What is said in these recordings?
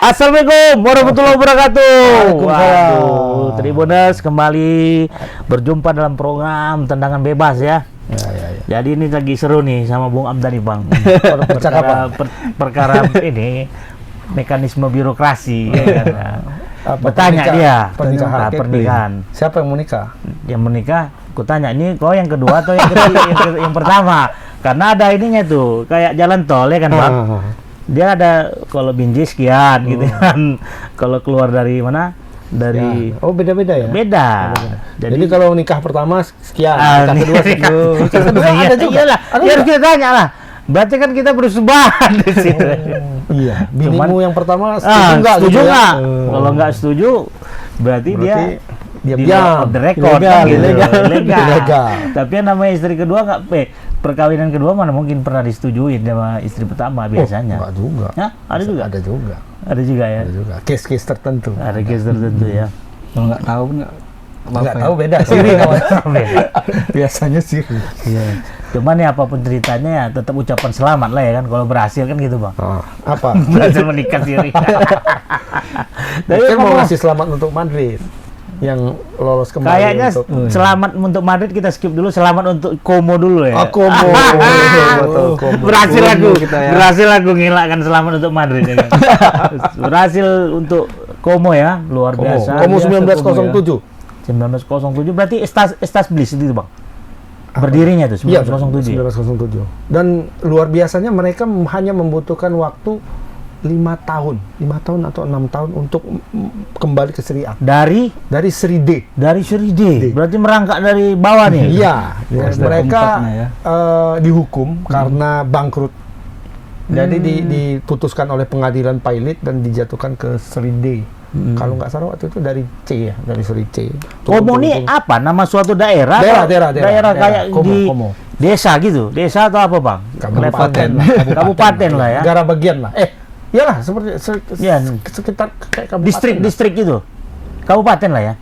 Assalamualaikum warahmatullahi wabarakatuh. Waalaikumsalam. Waduh, Tribuners kembali berjumpa dalam program Tendangan Bebas ya. Ya. Jadi ini lagi seru nih sama Bung Abdan nih Bang. Perkara ini mekanisme birokrasi. Ya, kan? Bertanya dia pernikahan. Siapa yang mau nikah? Yang menikah, kutanya ini kau yang kedua atau yang ketiga, yang pertama? Karena ada ininya tuh kayak jalan tol ya kan Bang. Dia ada kalau binji sekian gitu kan. Kalau keluar dari mana? Dari ya. Oh beda-beda ya? Beda. Jadi kalau nikah pertama sekian, nikah kedua sekian. Ada juga. Iyalah, ya harus kita tanya lah. Berarti kan kita bersebaran di sini. Iya. Binimu yang pertama setuju nggak? Kalau nggak setuju, berarti dia diam. The record ilegal. Tapi yang namanya istri kedua nggak perkawinan kedua mana mungkin pernah disetujuin sama istri pertama biasanya. Enggak juga. Hah? Ada juga? Ada juga. Ada juga ya? Ada juga. Case-case tertentu. Ada case tertentu ya. Kalau nggak tahu nggak tahu beda. Siri Beda. Biasanya siri. Iya. Cuman ya apapun ceritanya ya tetap ucapan selamat lah ya kan kalau berhasil kan gitu Bang. Apa? Berhasil menikah siri. Saya mau ngasih selamat untuk Madrid yang lolos kembali. Kayaknya selamat untuk Madrid kita skip dulu, selamat untuk Como dulu ya. Como. Berhasil aku, ya. berhasil aku ngilangkan selamat untuk Madrid ya kan. Berhasil untuk Como ya, luar biasa. Como 1907. 1907 berarti Estas Bliss itu Bang. Berdirinya tuh 1907. Iya, 1907. Dan luar biasanya mereka hanya membutuhkan waktu 5 tahun atau 6 tahun untuk kembali ke Serie A. Dari Serie D. Dari Serie D. Berarti merangkak dari bawah nih. Iya. Mereka dihukum karena bangkrut. Jadi diputuskan oleh pengadilan Pilot dan dijatuhkan ke Serie D. Kalau nggak salah waktu itu dari C ya, dari Serie C. Como ini apa? Nama suatu daerah? Daerah kayak Komo. Desa gitu. Desa atau apa Bang? Kabupaten lah ya. Negara bagian lah. Iyalah seperti sekitar kayak kabupaten. Distrik gitu. Kabupaten lah ya.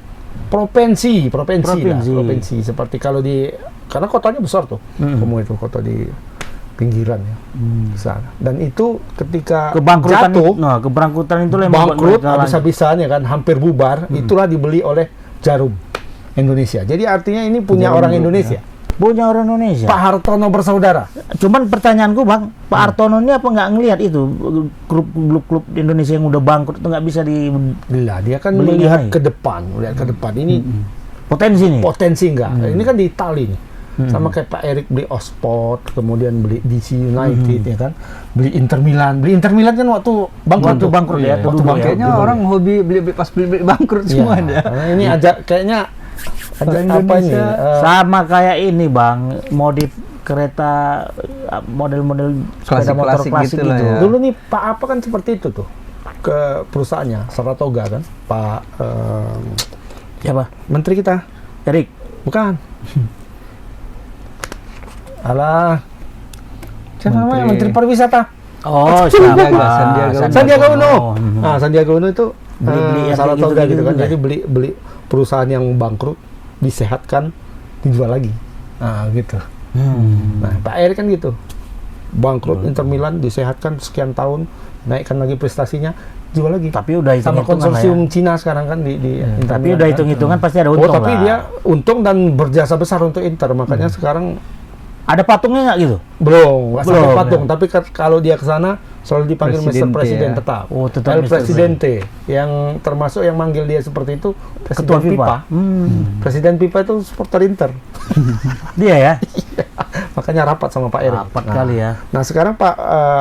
Provinsi. Seperti kalau karena kotanya besar tuh. Komo itu kota di pinggiran ya. Besar. Dan itu ketika keberangkutan itu bangkrut habis-habisannya kan hampir bubar, itulah dibeli oleh Jarum Indonesia. Jadi artinya ini punya orang Indonesia. Punya orang Indonesia. Pak Hartono bersaudara. Cuman pertanyaanku Bang, Pak Hartono ini apa nggak ngelihat itu klub Indonesia yang udah bangkrut itu nggak bisa dia kan melihat ke depan, ini potensi nih. Potensi enggak? Ini kan di Itali nih. Sama kayak Pak Erik beli Osport, kemudian beli DC United ya kan. Beli Inter Milan kan waktu bangkrut ya. Kayaknya orang hobi beli bangkrut semua dia. Ini kayaknya apa ini? Sama kayak ini Bang, modif kereta model-model sepeda motor klasik gitu. Ya. Dulu nih Pak apa kan seperti itu tuh ke perusahaannya Saratoga kan, Pak siapa? Menteri kita Erik. Bukan. Alah. Siapa namanya? Menteri Pariwisata. Oh, Sandiaga Uno. Nah, Sandiaga Uno itu beli Saratoga gitu kan. Jadi beli perusahaan yang bangkrut, disehatkan, dijual lagi. Nah, gitu. Nah, Pak Erik kan gitu. Bangkrut Inter Milan disehatkan sekian tahun, naikkan lagi prestasinya, jual lagi. Tapi udah sama konsorsium Cina sekarang kan di tapi udah hitung-hitungan pasti ada untung. Tapi dia untung dan berjasa besar untuk Inter, makanya sekarang ada patungnya nggak gitu? Belum sampai patung. Tapi kalau dia ke sana selalu dipanggil Mr. Presiden tetap. Tetap El Presidente. Yang termasuk yang manggil dia seperti itu Presiden Ketua FIFA. Presiden FIFA itu supporter Inter. Dia ya? Makanya rapat sama Pak Erik. Rapat kali ya. Nah sekarang Pak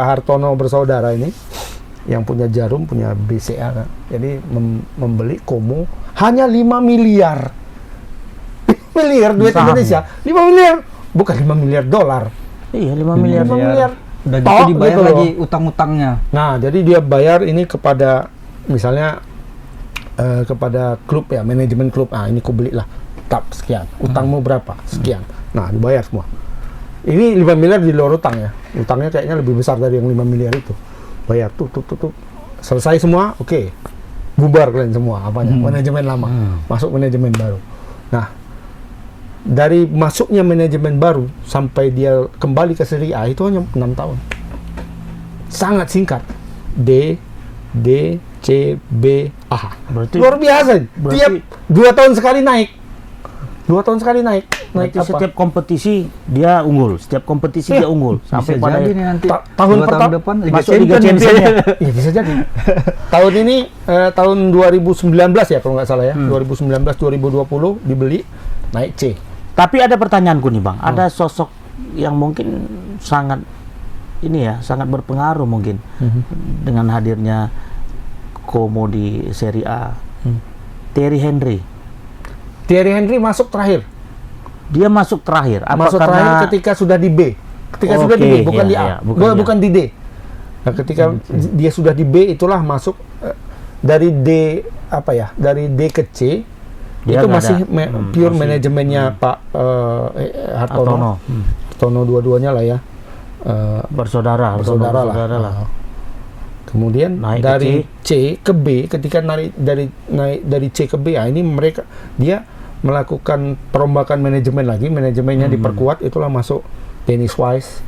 Hartono bersaudara ini yang punya Jarum, punya BCA kan. Jadi membeli Como hanya 5 miliar. 5 miliar duit Indonesia. 5 miliar. Bukan 5 miliar dolar. Iya, 5 miliar. Udah gitu dibayar gitu lagi utang-utangnya. Nah, jadi dia bayar ini kepada misalnya kepada klub ya, manajemen klub. Ini ku beli lah. Tap sekian. Utangmu berapa? Sekian. Nah, dibayar semua. Ini 5 miliar di luar utang ya. Utangnya kayaknya lebih besar dari yang 5 miliar itu. Bayar tuh. Selesai semua, oke. Bubar kalian semua apanya? Manajemen lama. Masuk manajemen baru. Nah, dari masuknya manajemen baru sampai dia kembali ke Serie A itu hanya 6 tahun. Sangat singkat. D, C, B, A. Berarti- Luar biasa. berarti- Tiap 2 tahun sekali naik. 2 tahun sekali naik. Naik Berarti apa? setiap kompetisi dia unggul, setiap kompetisi dia unggul sampai Bisa pada jadi nih nanti tahun 2 tahun pertama depan masuk Liga Champions ya. Iya bisa jadi. Tahun ini tahun 2019 ya kalau nggak salah ya. 2019-2020 dibeli naik C. Tapi ada pertanyaanku nih Bang, ada sosok yang mungkin sangat ini ya, sangat berpengaruh mungkin dengan hadirnya Como di Serie A. Thierry Henry. Thierry Henry masuk terakhir. Dia masuk terakhir. Apa Masuk karena terakhir ketika sudah di B. Ketika sudah di B, Oke, bukan iya, di A. iya, bukan Bukan di D. Nah, ketika dia sudah di B itulah masuk dari D apa ya? Dari D ke C. Dia Itu nggak masih ada. pure Masih. manajemennya Pak Hartono. Hartono. Hartono dua-duanya lah ya. Bersaudara, Hartono Bersaudara lah. bersaudara lah. Kemudian Naik ke dari C ke B, ketika naik dari C ke B, ini mereka dia melakukan perombakan manajemen lagi, manajemennya diperkuat, itulah masuk Dennis Wise,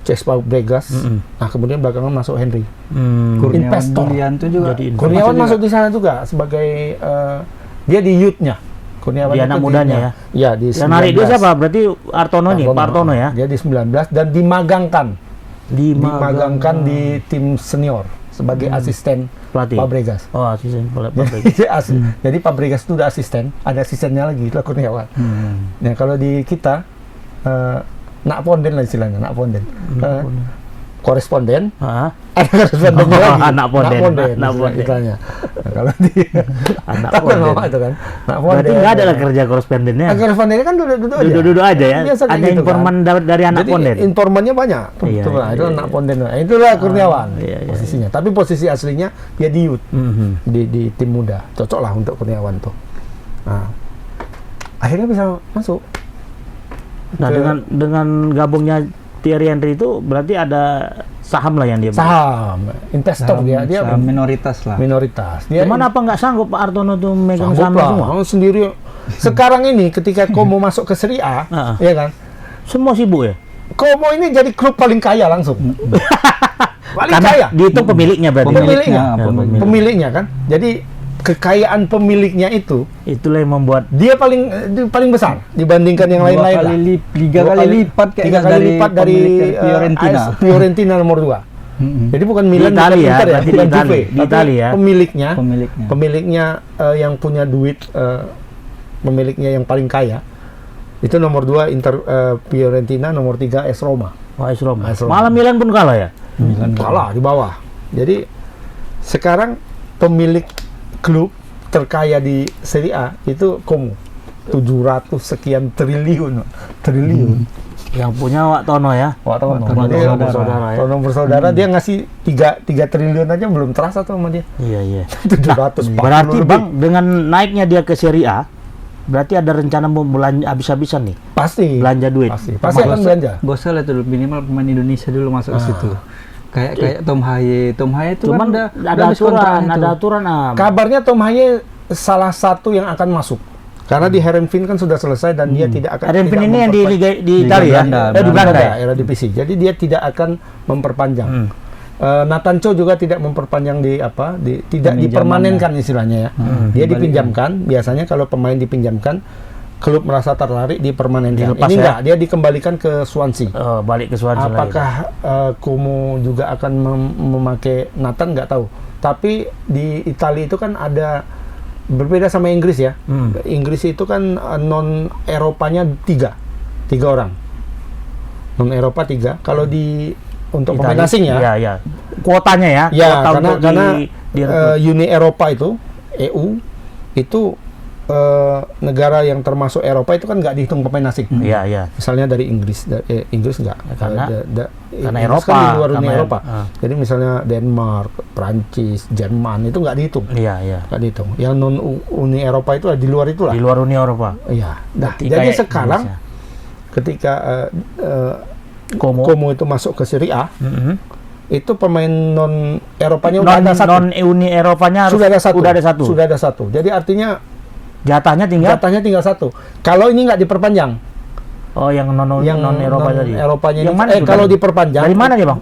Cesc Fabregas. Nah, kemudian belakangan masuk Henry. Kurniawan Investor. Julianto juga. Jadi Kurniawan masuk di sana juga sebagai dia di youth-nya. Kurniawan Di itu anak di mudanya youth-nya. Ya, di Yang narik dia 19. siapa? Berarti Hartono nih, Pak Hartono ya. Dia di 19 dan dimagangkan Dimagangkan di tim senior sebagai asisten pelatih. Fabregas. Oh, asisten pelatih. Jadi Fabregas itu udah asisten, ada asistennya lagi, itu Kurniawan. Nah, kalau di kita nak ponden lah istilahnya, nak ponden. Koresponden, Heeh. ada korespondennya lagi. Anak ponden, anak ponden. istilahnya. Nah, kalau di Anak tahu kan ponden. mama itu kan, nak Berarti ponden. nggak ada lah kerja korespondennya. Nah, korespondennya kan duduk-duduk aja. Duduk-duduk aja ya. Biasa kayak Ada gitu informan kan. dari anak Jadi, ponden. informannya banyak. Iya, Betul, iya, itu iya, anak ponden. Nah, itulah Kurniawan iya, iya. posisinya. Tapi posisi aslinya dia di youth, di tim muda. Cocok lah untuk Kurniawan tuh. Nah, akhirnya bisa masuk. Nah, dengan gabungnya Thierry Henry itu berarti ada saham lah yang dia beli. Saham, investor dia Saham minoritas lah. minoritas. Dia Cuman apa nggak sanggup Pak Hartono tuh megang sanggup saham lah, semua? mau sendiri. Sekarang ini ketika Como masuk ke Serie A, ya kan? Semua sibuk ya? Como ini jadi klub paling kaya langsung. Paling Karena kaya. dihitung pemiliknya berarti. Pemiliknya. Ya, pemilik. Pemiliknya kan. Jadi kekayaan pemiliknya itu Itulah yang membuat dia paling besar dibandingkan yang lain-lain lah. Tiga kali lipat kayaknya Tiga kali lipat dari pemilik Fiorentina. Fiorentina nomor 2. Jadi bukan Milan, bukan Italia, Inter ya, berarti bukan di Italia. Juve, Di tapi Italia ya. pemiliknya yang punya duit, pemiliknya yang paling kaya itu nomor 2 Inter, Fiorentina, nomor 3 AS Roma. AS Roma. AS Roma. Malah Milan pun kalah ya? Kalah di bawah. Jadi sekarang pemilik klub terkaya di Serie A itu Como, 700 sekian triliun. Yang punya Wak Tono ya? Wah, tahu Tono bersaudara ya? Tono bersaudara dia ngasih 3 triliun aja belum terasa tuh sama dia. Iya, iya. 740 Berarti lebih. Bang, dengan naiknya dia ke Serie A, berarti ada rencana mau belanja habis-habisan nih? Pasti Belanja duit? pasti akan belanja. Gak usah lah tuh minimal pemain Indonesia dulu masuk ke situ. Kayak Tom Haye itu Cuman kan ada aturan, Kabarnya Tom Haye salah satu yang akan masuk. Karena di Heerenveen kan sudah selesai dan dia tidak akan Heerenveen tidak ini yang di Liga di Italia ya? Belanda, Di Belanda ya? era divisi. Jadi dia tidak akan memperpanjang. Nathan Cho juga tidak memperpanjang tidak dipermanenkan istilahnya ya. Dia dipinjamkan. Biasanya kalau pemain dipinjamkan, klub merasa tertarik dipermanenkan. Dilepas Ini ya? enggak, dia dikembalikan ke Swansea. Oh, balik ke Swansea lagi. Apakah Como juga akan memakai Nathan, nggak tahu. Tapi di Italia itu kan ada berbeda sama Inggris ya. Inggris itu kan non Eropanya 3 orang. Non Eropa 3. Kalau di untuk pemain asing ya. Iya, iya. Kuotanya ya? Ya, Kuota untuk karena direkrut. Uni Eropa itu EU itu negara yang termasuk Eropa itu kan nggak dihitung pemain asing. Iya, iya. Misalnya dari Inggris, Inggris nggak. Karena Inggris Eropa, kan di luar Uni karena Eropa. Jadi misalnya Denmark, Prancis, Jerman itu nggak dihitung. Iya, iya. Nggak dihitung. Yang non Uni Eropa itu di luar itulah. Di luar Uni Eropa. Iya. Nah, Berarti jadi kayak sekarang Indonesia. ketika Como. Como itu masuk ke Serie A, itu pemain non Eropanya udah ada satu. Non Uni Eropanya harus Sudah ada satu. Sudah ada satu. Jadi artinya Jatahnya tinggal. jatahnya tinggal satu. Kalau ini nggak diperpanjang, Oh, yang non Eropa tadi. Eropanya Yang ini, mana itu kalau tadi? diperpanjang Dari mana dia, Bang?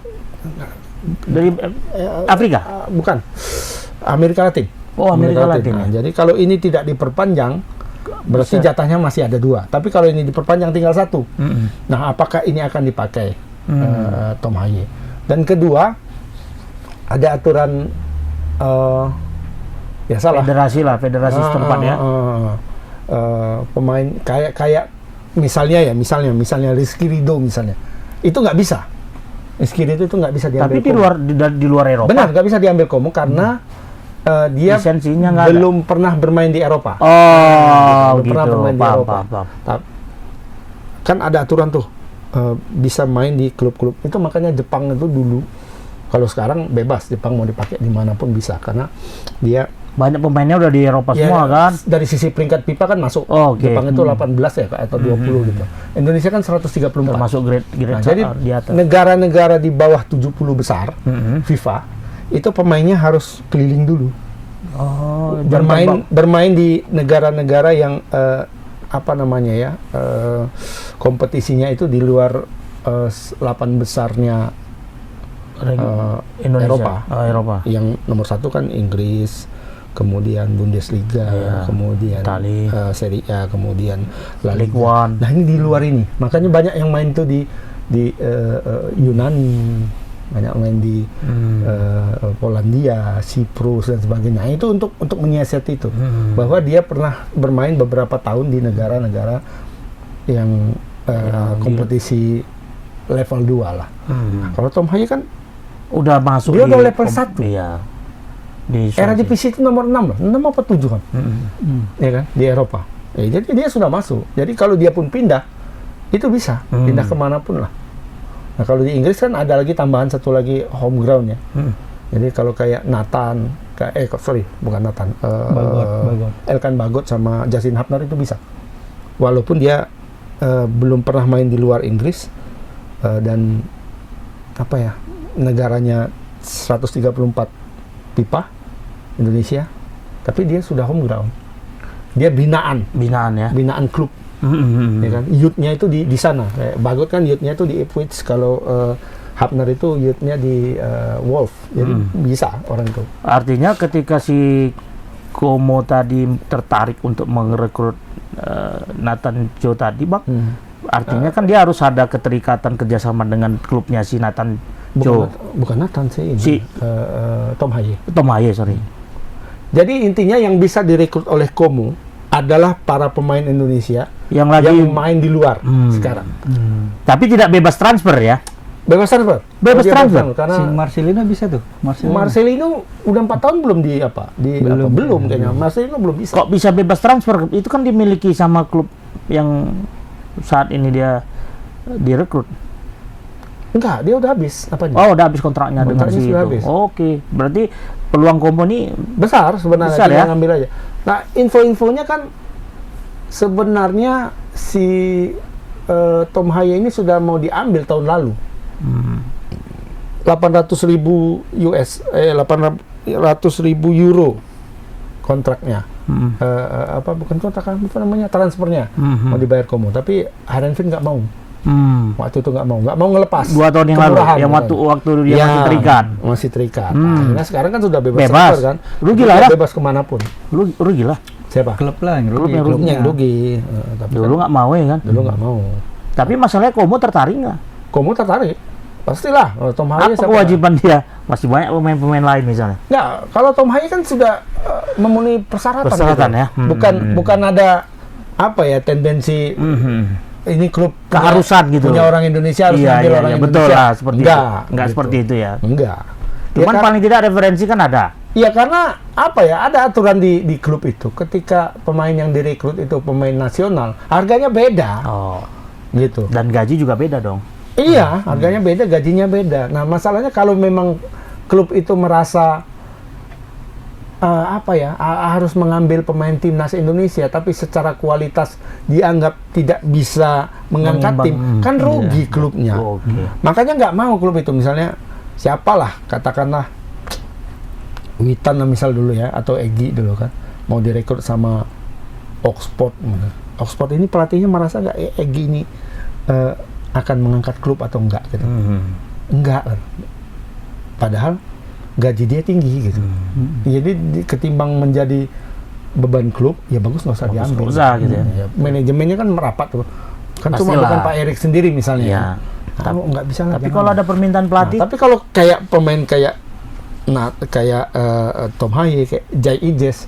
Dari Afrika? bukan. Amerika Latin. Oh, Amerika Latin. Nah, jadi kalau ini tidak diperpanjang, berarti jatahnya masih ada 2. Tapi kalau ini diperpanjang tinggal 1. Nah, apakah ini akan dipakai Tom Haye? Dan kedua, ada aturan ya salah. Federasi setempat ya. Pemain kayak misalnya Rizky Ridho misalnya, itu nggak bisa. Rizky Ridho itu nggak bisa diambil. Tapi di luar Eropa. Benar, nggak bisa diambil Como karena dia lisensinya nggak belum pernah bermain di Eropa. Oh, belum pernah gitu. bermain di Eropa. Paham. Kan ada aturan tuh bisa main di klub-klub. Itu makanya Jepang itu dulu, kalau sekarang bebas, Jepang mau dipakai dimanapun bisa karena dia banyak pemainnya udah di Eropa ya, semua kan. dari sisi peringkat FIFA kan masuk. Oh, okay. Jepang itu 18 ya atau 20 gitu. Indonesia kan 134. Termasuk grade Nah, jadi di atas. negara-negara di bawah 70 besar FIFA itu pemainnya harus keliling dulu. Oh, bermain di negara-negara yang kompetisinya itu di luar 8 besarnya Indonesia. Eropa. Eropa. Yang nomor 1 kan Inggris, kemudian Bundesliga, kemudian Serie A, kemudian La Liga. Ligue 1. Nah, ini di luar ini. Makanya banyak yang main tuh di Yunani, banyak main di Polandia, Siprus dan sebagainya. Nah, itu untuk menyiasati itu bahwa dia pernah bermain beberapa tahun di negara-negara yang kompetisi level 2 lah. Nah, kalau Tom Haye kan udah masuk dia udah level 1. Iya. Era divisi itu nomor 6 lah, 6 apa 7 kan? Ya kan, di Eropa. Ya, jadi dia sudah masuk. Jadi kalau dia pun pindah, itu bisa pindah kemanapun lah. Nah, kalau di Inggris kan ada lagi tambahan satu lagi home ground ya. Jadi kalau kayak Nathan, bukan Nathan, Elkan Bagot sama Justin Hapner itu bisa. Walaupun dia belum pernah main di luar Inggris dan negaranya 134 pipa Indonesia, tapi dia sudah home ground. Dia binaan ya. Binaan klub. Ya kan? Youth-nya itu di sana. Kayak Bagot kan youth-nya itu di Ipswich, kalau Hapner itu youth-nya di Wolf. Jadi bisa orang itu. Artinya ketika si Como tadi tertarik untuk merekrut Nathan Joe tadi, Bang, artinya kan dia harus ada keterikatan kerjasama dengan klubnya si Nathan Joe. Bukan Nathan sih, Tom Haye. Tom Haye, sorry. Jadi intinya yang bisa direkrut oleh Como adalah para pemain Indonesia yang main di luar sekarang. Tapi tidak bebas transfer ya? Bebas transfer. Karena si Marcelino bisa tuh. Marcelino udah 4 tahun belum belum kayaknya. Marcelino belum bisa. Kok bisa bebas transfer? Itu kan dimiliki sama klub yang saat ini dia direkrut. Enggak, dia udah habis apanya. Oh, udah habis kontraknya dengan si itu. Oke, berarti peluang Como ini besar sebenarnya, besar ya? Ngambil aja. Nah, info-infonya kan sebenarnya si Tom Haye ini sudah mau diambil tahun lalu. 800.000 euro kontraknya. Bukan kontrak, apa namanya, transfernya mau dibayar Como, tapi Heerenveen nggak mau. Waktu itu nggak mau ngelepas. 2 tahun yang lalu, yang waktu dia masih terikat. Nah, sekarang kan sudah bebas transfer kan. Rugi lah. Bebas kemanapun. Rugi lah. Siapa? Klub lah yang rugi. Klubnya yang rugi. Dulu nggak mau ya kan? Dulu nggak mau. Tapi masalahnya Como tertarik nggak? Como tertarik. Pastilah. Tom Haye apa kewajiban dia? Masih banyak pemain-pemain lain misalnya. Nggak, kalau Tom Haye kan sudah memenuhi persyaratan gitu. Ya. Bukan ada tendensi ini klub keharusan gitu. Punya orang Indonesia harus ngambil orang Indonesia. Betul lah, seperti itu. Enggak gitu. Seperti itu ya. Enggak. Cuman paling tidak referensi kan ada. Iya, karena ada aturan di klub itu. Ketika pemain yang direkrut itu pemain nasional, harganya beda. Oh. Gitu. Dan gaji juga beda dong. Iya, harganya beda, gajinya beda. Nah, masalahnya kalau memang klub itu merasa harus mengambil pemain timnas Indonesia, tapi secara kualitas dianggap tidak bisa mengangkat tim, kan rugi klubnya. Makanya nggak mau klub itu, misalnya siapalah, katakanlah Witan misal dulu ya, atau Egy dulu kan, mau direkrut sama Oxford. Oxford ini pelatihnya merasa nggak Egy ini akan mengangkat klub atau enggak gitu. Enggak kan. Padahal gaji dia tinggi gitu. Jadi ketimbang menjadi beban klub, ya bagus nggak usah diambil. Nggak usah gitu ya. Ya, manajemennya kan merapat tuh. Kan cuma Pastilah. bukan Pak Erik sendiri misalnya. Iya. Tapi nggak bisa lah. Tapi jangan. kalau ada permintaan pelatih, Tapi kalau kayak pemain kayak Tom Haye, kayak Jai Ijes,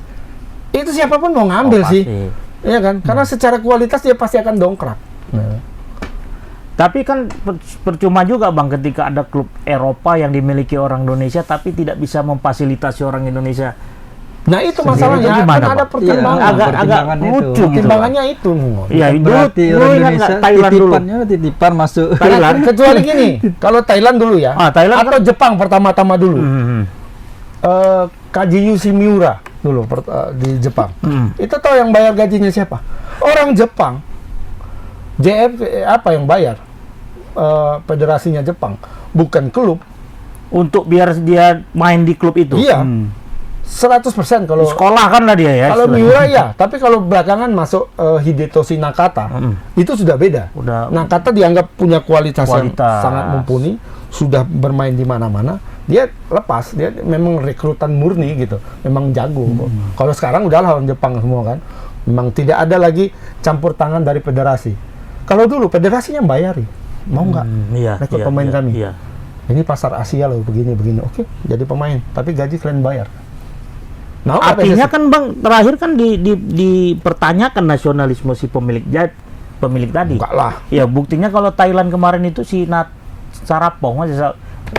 itu siapapun mau ngambil sih. Iya kan? Karena secara kualitas dia pasti akan dongkrak. Tapi kan percuma juga Bang ketika ada klub Eropa yang dimiliki orang Indonesia tapi tidak bisa memfasilitasi orang Indonesia. Nah itu Sendiri masalahnya, itu gimana, kan ada Pak? pertimbangan. Iya, agak pertimbangan itu. lucu gitu. Pertimbangannya itu. Iya, Berarti lu orang ingat Indonesia nggak Thailand dulu? titipan masuk. Thailand. Kecuali gini, kalau Thailand dulu ya, Thailand atau Jepang pertama-tama dulu. Hmm. Kaji Yoshimura dulu di Jepang. Itu tahu yang bayar gajinya siapa? Orang Jepang. JF apa yang bayar? Federasinya Jepang, bukan klub. Untuk biar dia main di klub itu. Iya. 100% kalau Di sekolah kan lah dia ya. kalau istilahnya. Miura ya, tapi kalau belakangan masuk Hidetoshi Nakata, itu sudah beda. Udah Nakata dianggap punya kualitas yang Kualitas. sangat mumpuni, sudah bermain di mana-mana. Dia lepas, dia memang rekrutan murni gitu, memang jago. Kalau sekarang udahlah orang Jepang semua kan, memang tidak ada lagi campur tangan dari federasi. Kalau dulu federasinya bayari, mau nggak iya, rekrut iya, pemain iya, kami? Iya. Ini pasar Asia loh, begini. Oke, jadi pemain, tapi gaji kalian bayar. Nah, Artinya kan Bang terakhir kan dipertanyakan nasionalisme si pemilik tadi. enggak lah. Ya buktinya kalau Thailand kemarin itu si Sarapong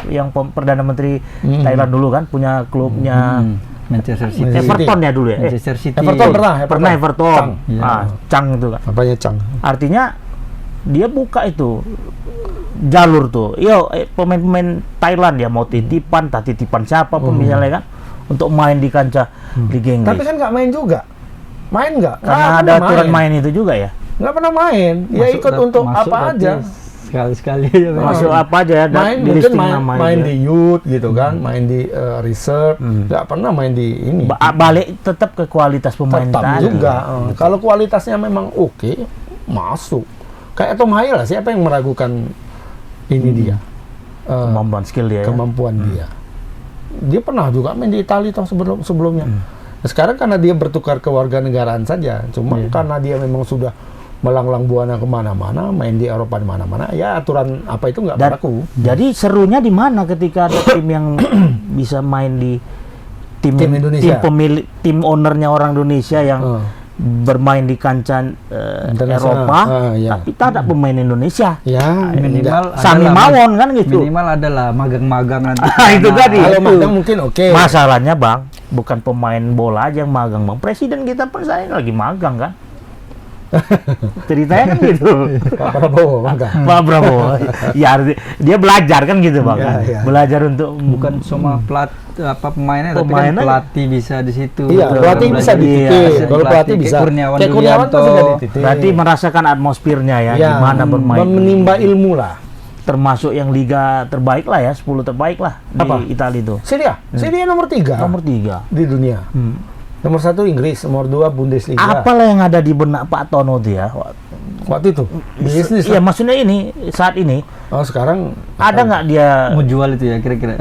yang Perdana Menteri Thailand dulu kan punya klubnya Manchester City. Everton ya dulu ya. Manchester City. Everton pernah Everton. Chang. Iya. Chang itu kan. Apanya Chang? Artinya dia buka itu jalur tuh. Pemain-pemain Thailand ya mau titipan siapa pun misalnya kan untuk main di kancah Liga Inggris. Tapi kan nggak main juga. Main nggak? Karena ada aturan main itu juga ya. Nggak pernah main. Ya ikut untuk Masuk apa berarti aja. Sekali-sekali aja. Masuk apa aja ya, Main di mungkin listing main ya. di youth gitu kan, main di reserve. Nggak pernah main di ini. Balik tetap ke kualitas pemain Tetap tadi. juga. Kalau kualitasnya memang oke, masuk. Kayak Tom Haye lah, siapa yang meragukan ini dia? Kemampuan skill dia ya. Kemampuan dia. Dia pernah juga main di Italia tahun sebelumnya. Nah, sekarang karena dia bertukar kewarganegaraan saja, cuma karena dia memang sudah melanglang buana kemana-mana, main di Eropa di mana-mana, ya aturan apa itu nggak berlaku. Jadi serunya di mana ketika ada tim yang bisa main di tim Indonesia. tim ownernya orang Indonesia yang bermain di kancah Internasional. Eropa, Iya. tapi tak ada pemain Indonesia. Ya, Minimal Sami adalah mawon kan gitu. Minimal adalah magang-magang nanti. Itu tadi. kalau itu. magang mungkin oke. Masalahnya Bang, bukan pemain bola aja yang magang Bang. Presiden kita pun saya lagi magang kan. Ceritanya kan gitu. Pak Prabowo magang. Pak Prabowo. Ya dia belajar kan gitu Bang. Iya, iya. Belajar untuk Bukan cuma pemainnya, tapi kan Pemainnya- pelatih bisa di situ. Iya, pelatih bisa dititip. Kalau pelatih bisa. Kayak Kurniawan Kayak Kurniawan Dulianto. pasti bisa dititip. berarti merasakan atmosfernya ya, Ya, gimana bermain. menimba ilmu lah. Termasuk yang liga terbaik lah ya, 10 terbaik lah Apa? di Italia itu. Serie nomor 3 Nomor 3. di dunia. Nomor 1 Inggris, nomor 2 Bundesliga. Apalah yang ada di benak Pak Tono itu ya? Waktu itu bisnis. Iya, maksudnya ini saat ini Oh, sekarang ada nggak dia Mau jual itu ya kira-kira.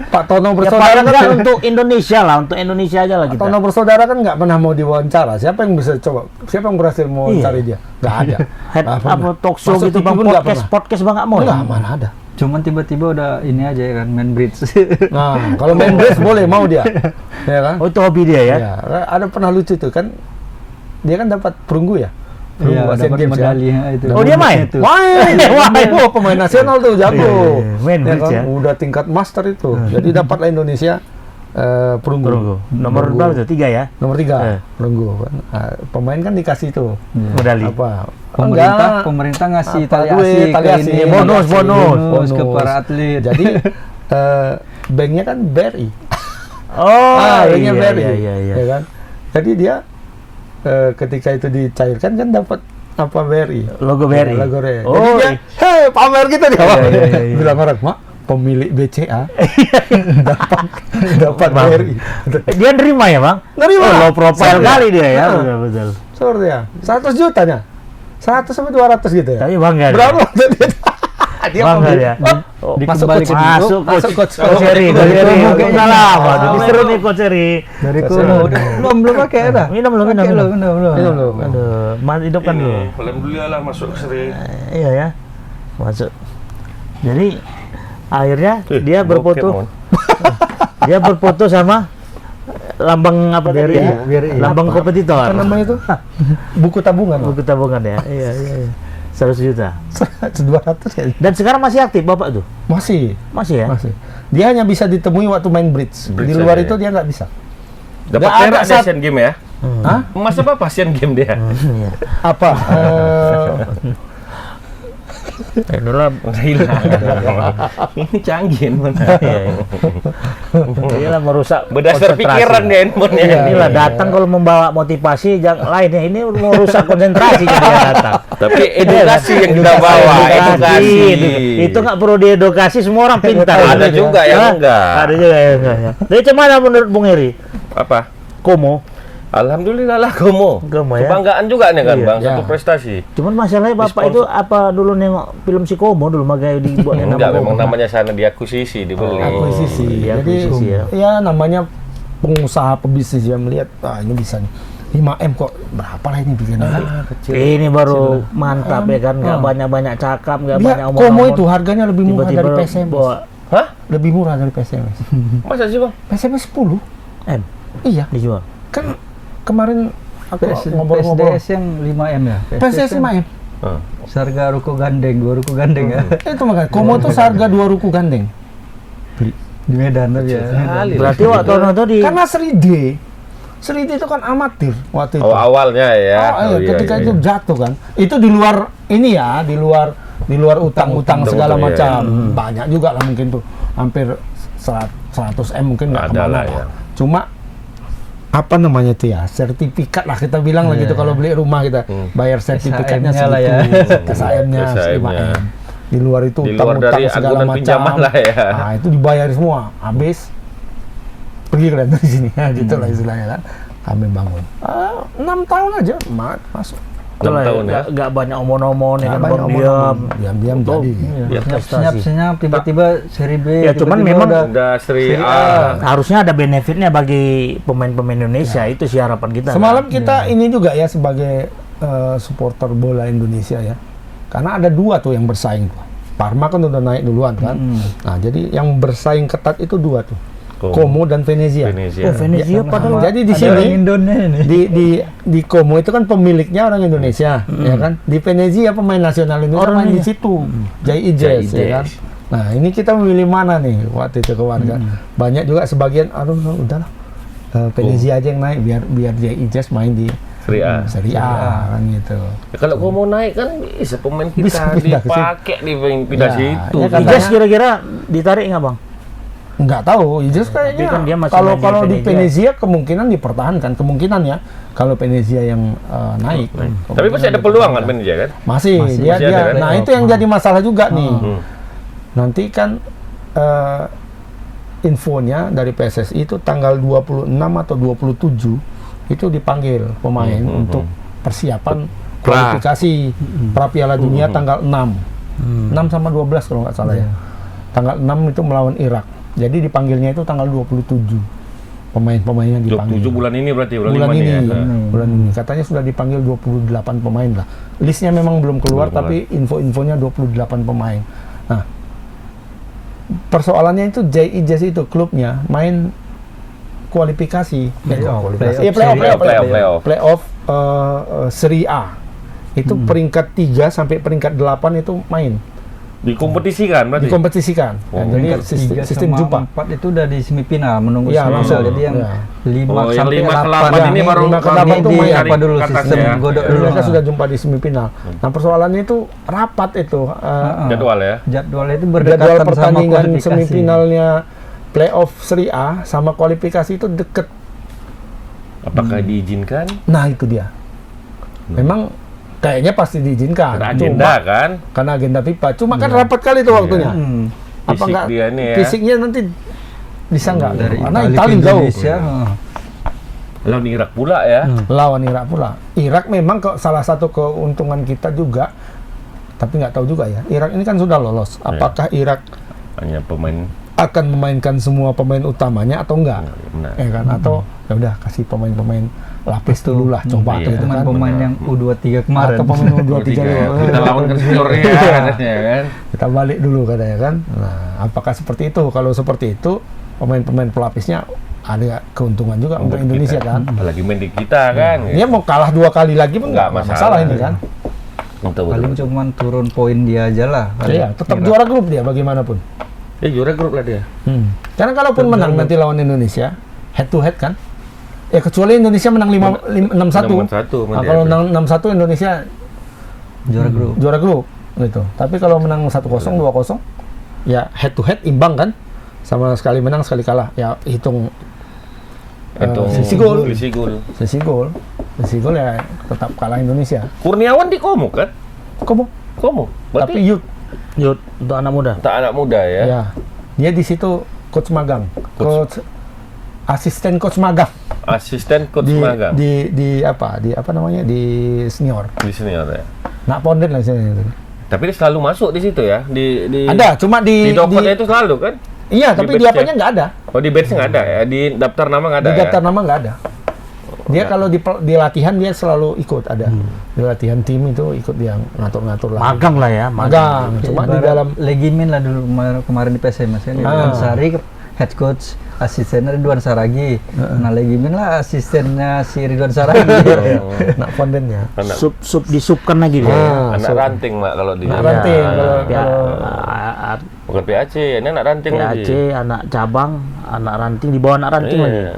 Pak Tono ya bersaudara paling nggak kan untuk Indonesia lah, untuk Indonesia aja lah Pak kita. Tono bersaudara kan nggak pernah mau diwawancara. Siapa yang bisa coba? Siapa yang berhasil mewawancari dia? Nggak ada. Head Nggak pernah. apa talk show Masuk gitu TV Bang, pun nggak podcast Bang nggak mau. Nggak, ya? mana ada. Cuman tiba-tiba udah ini aja ya kan, main bridge. Nah, kalau main bridge boleh, mau dia. Ya kan? Oh, itu hobi dia ya. Ya, ada pernah lucu tuh kan. Dia kan dapat perunggu ya. Iya, Asian dapat Games, medali kan? ya, itu. Oh, dia main? Itu. Main, wah, pemain nasional tuh jago. Iya, main Ya bridge kan? ya. Udah tingkat master itu. Jadi dapatlah Indonesia perunggu. Perunggu. Nomor berapa tuh? 3 ya? Nomor 3 Eh. perunggu kan. Nah, pemain kan dikasih tuh Medali. apa? Pemerintah ngasih Apa, tali duit, asih tali ke asih, ini, bonus ke para atlet. Jadi banknya kan BRI. Oh, Banknya iya, BRI. iya. Ya kan? Jadi dia ketika itu dicairkan kan dapat apa BRI? Logo BRI. Ya, logo BRI. Oh, Jadi dia, hei pamer gitu dia. iya. Bilang orang, "Mak, pemilik BCA dapat Bang. BRI." Dia nerima ya, Bang? Nerima. Oh, low profile Sorry. kali dia ya, Ah. betul. Sorry ya. 100 jutanya. 100 sampai 200 gitu ya. Tapi bangga. dia. Berapa? Dia Bangga mau dia. Oh, Dikembalikan Masuk coach. Coach Eri. Dari Komo kayaknya. Salah, jadi seru nih Coach Eri. Dari Komo. Belum pakai dah. Minum belum, Pakai minum. belum. Aduh, hidupkan dulu. Alhamdulillah lah masuk sering. Iya ya, masuk. Jadi akhirnya dia berfoto, dia berfoto sama lambang apa tadi? BRI. Lambang kompetitor. Apa namanya itu? Buku tabungan. Buku tabungan ya. Iya. 100 juta. 200 ya. Dan sekarang masih aktif Bapak tuh? Masih. Masih ya? Masih. Dia hanya bisa ditemui waktu main bridge. Bridge Di luar aja itu ya? dia nggak bisa. Dapat Nggak ada perak di saat- Asian Game ya? Hah? Masa apa Asian Game dia? Iya. Apa? Itulah Udah hilang. Ini canggih handphone. inilah merusak Berdasar konsentrasi. pikiran dia handphonenya. Iya. Inilah datang kalau membawa motivasi lainnya ini merusak konsentrasi jadi dia datang. Tapi edukasi yang kita bawa, edukasi. Itu nggak perlu diedukasi, semua orang pintar. Ada juga yang Hah? enggak. Ada juga yang enggak ya. Jadi gimana menurut Bung Heri? Apa? Komo. Alhamdulillah lah Komo. Komo ya. Kebanggaan juga nih kan Iya. Bang, Iya. satu prestasi. Cuman masalahnya Bapak itu apa dulu nengok film si Komo dulu makanya dibuat Enggak, memang namanya sana diakuisisi, dibeli. Akuisisi. Iya, Jadi akuisisi ya. ya namanya pengusaha pebisnis dia melihat, ini bisa nih. 5M kok berapa lah ini bikinnya? Ini baru mantap ya kan, nggak banyak-banyak cakap, nggak Dia banyak Komo omong-omong. itu harganya lebih murah dari Tiba-tiba PSMS. bawa Hah? Lebih murah dari PSMS. Masa sih Bang? PSMS 10. M Iya. dijual. Kan kemarin aku ngobrol-ngobrol. PSDS yang 5M ya. PSDS 5M. Heeh. Harga ruko gandeng, 2 ruko gandeng ya. Itu makanya Komo tuh seharga 2 ruku gandeng. Di Medan tapi ya. Sekali. Berarti waktu nonton di Karena Seri D itu kan amatir waktu itu. Oh, awalnya ya. Oh, iya, ketika itu jatuh kan. Itu di luar ini ya, di luar utang-utang segala Utang, macam. Banyak juga lah mungkin tuh. Hampir 100 M mungkin nggak Ada kemana lah lah. ya. Cuma apa namanya itu ya, sertifikat lah kita bilang lah gitu kalau beli rumah kita bayar sertifikatnya SHM-nya lah ya. SHM-nya SHM-nya. 5M. Di luar itu Di luar utang-utang dari segala agunan macam. pinjaman lah ya. Nah, itu dibayar semua. Habis pergi kalian dari sini. Ya, gitu lah istilahnya kan. Kami bangun. 6 tahun aja masuk. 6 tahun ya. nggak banyak omong-omong ya kan, Banyak Bang, diam. omong-omong. Diam-diam Betul. jadi. Ya, Senyap-senyap tiba-tiba seri B. Ya, cuman tiba-tiba memang Udah Seri Seri A. Harusnya ada benefitnya bagi pemain-pemain Indonesia, itu sih harapan kita. Semalam kita ini juga ya sebagai supporter bola Indonesia ya. Karena ada 2 tuh yang bersaing tuh. Parma kan udah naik duluan kan. Nah, jadi yang bersaing ketat itu 2 tuh. Como dan Venezia. Venezia. Oh, Venezia padahal Jadi di ada orang sini Indonesia ini. di Como itu kan pemiliknya orang Indonesia, ya kan? Di Venezia pemain nasional Indonesia Orang main di Indonesia. situ. Jai Ijes, Jai ya kan? Nah, ini kita memilih mana nih waktu itu ke warga. Banyak juga sebagian, aduh udahlah. Venezia aja yang naik biar Jai Ijes main di Seri A. Serie A kan gitu. Ya, kalau gua mau naik kan bisa pemain Bisa kita pindah ke situ. dipakai di pindah Ya, situ. ya kan. Ijas kira-kira ditarik nggak Bang? Nggak tahu, Ijes kayaknya kan dia masih kalau main di di Venezia kemungkinan dipertahankan, kemungkinan ya kalau Venezia yang naik. Tapi masih ada peluang kan Venezia kan? Masih, dia masih ada kan? nah itu yang jadi masalah juga nih. Nanti kan infonya dari PSSI itu tanggal 26 atau 27 itu dipanggil pemain untuk persiapan kualifikasi pra Piala Dunia tanggal 6. 6 sama 12 kalau nggak salah ya. Tanggal 6 itu melawan Irak. Jadi dipanggilnya itu tanggal 27. Pemain-pemainnya dipanggil. 27 bulan ini berarti bulan Bulan 5 ini, nih ya. bulan ini. Katanya sudah dipanggil 28 pemain lah. Listnya memang belum keluar, Belum tapi info-infonya 28 pemain. Nah, persoalannya itu JIJS itu klubnya main kualifikasi. Playoff Serie A. Itu peringkat 3 sampai peringkat 8 itu main. Dikompetisikan berarti. Dikompetisikan. Oh, Jadi sistem jumpa. 4 itu udah di semifinal menunggu Ya, semifinal. langsung. Jadi yang Ya. 5 Oh, yang sampai 5 ke 8 8 ini baru lima ke 8 itu di main apa dulu ke atas sistem ya. godok dulu. Mereka sudah jumpa di semifinal. Nah, persoalannya itu rapat itu. Jadwal ya. Jadwal itu Jadwal berdekatan sama pertandingan kualifikasi. semifinalnya playoff Serie A sama kualifikasi itu deket. Apakah diizinkan? Nah itu dia. Memang kayaknya pasti diizinkan. Ada agenda kan? Karena agenda FIFA. Cuma kan rapat kali itu waktunya. Apa Fisik enggak? dia nih ya. Fisiknya nanti bisa nggak? Dari Karena Itali ke Itali jauh. Indonesia. Lawan Irak pula ya. Lawan Irak pula. Irak memang salah satu keuntungan kita juga tapi nggak tahu juga ya. Irak ini kan sudah lolos. Apakah Irak Hanya pemain akan memainkan semua pemain utamanya atau enggak? benar. Ya kan? Atau ya udah kasih pemain-pemain lapis dulu lah, coba Iya. gitu kan. Pemain-pemain yang U23 kemarin. Atau pemain U23 dulu. Kita lawan kan seniornya katanya kan. Kita balik dulu katanya kan. Nah, apakah seperti itu? Kalau seperti itu, pemain-pemain pelapisnya ada keuntungan juga untuk Indonesia Kita. kan. Apalagi main di kita kan. Dia mau kalah 2 kali lagi pun Nggak nggak masalah ini kan. Betul, Paling betul. cuman turun poin dia aja lah. Iya, tetap Irak. juara grup dia bagaimanapun. Ya juara grup lah dia. Karena kalaupun menang nanti lawan Indonesia, head to head kan. Ya kecuali Indonesia menang 6-1. 6-1 Nah, kalau menang 6-1 Indonesia Juara grup. juara grup gitu. Tapi kalau menang 1-0, 2-0 ya head to head imbang kan. Sama sekali menang, sekali kalah. Ya hitung sisi gol. Sisi gol. Sisi gol ya tetap kalah Indonesia. Kurniawan di Komo kan? Komo. Tapi Berarti Yud, untuk anak muda. tak anak muda ya. ya dia di situ coach magang. Coach asisten coach magang. Asisten coach di, magang. di apa namanya di senior. Di senior ya. Nak pondet lah sini. Tapi dia selalu masuk di situ ya. Di Ada, cuma di dokternya itu selalu kan? iya, di tapi batch di apanya nggak ada. Oh di batch nggak ada ya? Di daftar nama nggak ada Di daftar ya? nama nggak ada. Dia nggak. kalau di latihan dia selalu ikut ada. Di latihan tim itu ikut dia ngatur-ngatur lah. Magang lah ya, Magang. Cuma di Ibarat dalam Legimin lah dulu kemarin di PSM Mas. Ini Ridwan Sari head coach, asistennya Ridwan Saragi. Nah, Legimin lah asistennya si Ridwan Saragi. nak pondennya. Anak, disubkan lagi dia. anak ranting mak kalau di Anak ranting, Ya, kalau- ya, bukan PAC, ini anak ranting PAC, lagi. anak cabang, anak ranting, di bawah anak ranting lagi. Iya.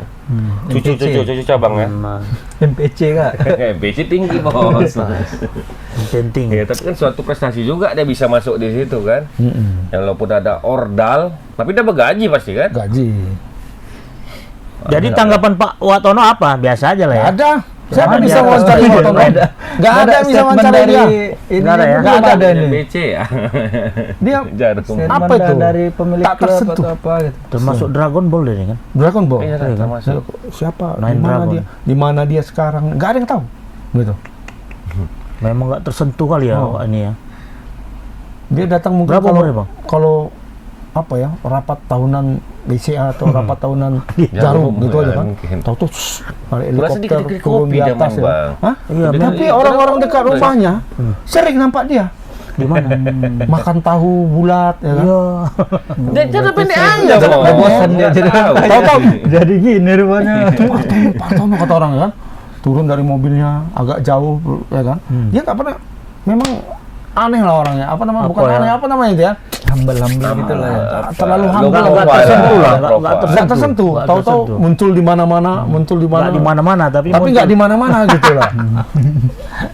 Cucu cabang ya. Nah, MPC kak. BC tinggi bos. penting. Ya, tapi kan suatu prestasi juga dia bisa masuk di situ kan. Ya, walaupun ada ordal, tapi dia bergaji pasti kan. Gaji. Jadi tanggapan Pak Watono apa? Biasa aja lah ya. Nggak ada. Siapa Nggak bisa ada. wawancara Nggak Watono? ada. Nggak ada yang bisa wawancara dia. Ini Nggak ada ya? nggak ada Ada ini. BC ya. Dia Jarum. Statement Apa itu? dari pemilik Tak klub tersentuh. atau apa gitu. Termasuk Dragon Ball deh kan. Dragon Ball. Iya, termasuk. Siapa? Nine Di mana Dragon. dia? Di mana dia sekarang? Nggak ada yang tahu. Gitu. Memang nggak tersentuh kali ya ini ya. Dia datang mungkin Berapa kalau umurnya, Bang? kalau apa ya rapat tahunan BCA atau rapat tahunan Jarum, jarum gitu ya, aja kan. mungkin. Tahu tuh balik Rasa helikopter dikit-dikit turun di kopi dia, atas ya. Bang. Hah? Iya, Dia- Tapi dia- orang-orang dia- dekat dia- rumahnya sering nampak dia Di mana? makan tahu bulat ya kan. Iya. Dia cara pendek aja Udah bos. bosan dia jadi Tahu-tahu jadi gini rupanya. Pak Tono kata orang ya kan. Turun dari mobilnya agak jauh ya kan. Dia nggak pernah memang aneh lah orangnya. Apa namanya? Apa Bukan ya? aneh apa namanya itu ya? Hambal-hambal gitu lah ya. Terlalu Low humble, profile nggak tersentuh ya, lah, low profile. Nggak tersentuh. Nggak Tahu-tahu tersentuh. muncul di mana-mana, muncul di Nggak di mana. mana-mana tapi Tapi nggak di mana-mana gitu lah.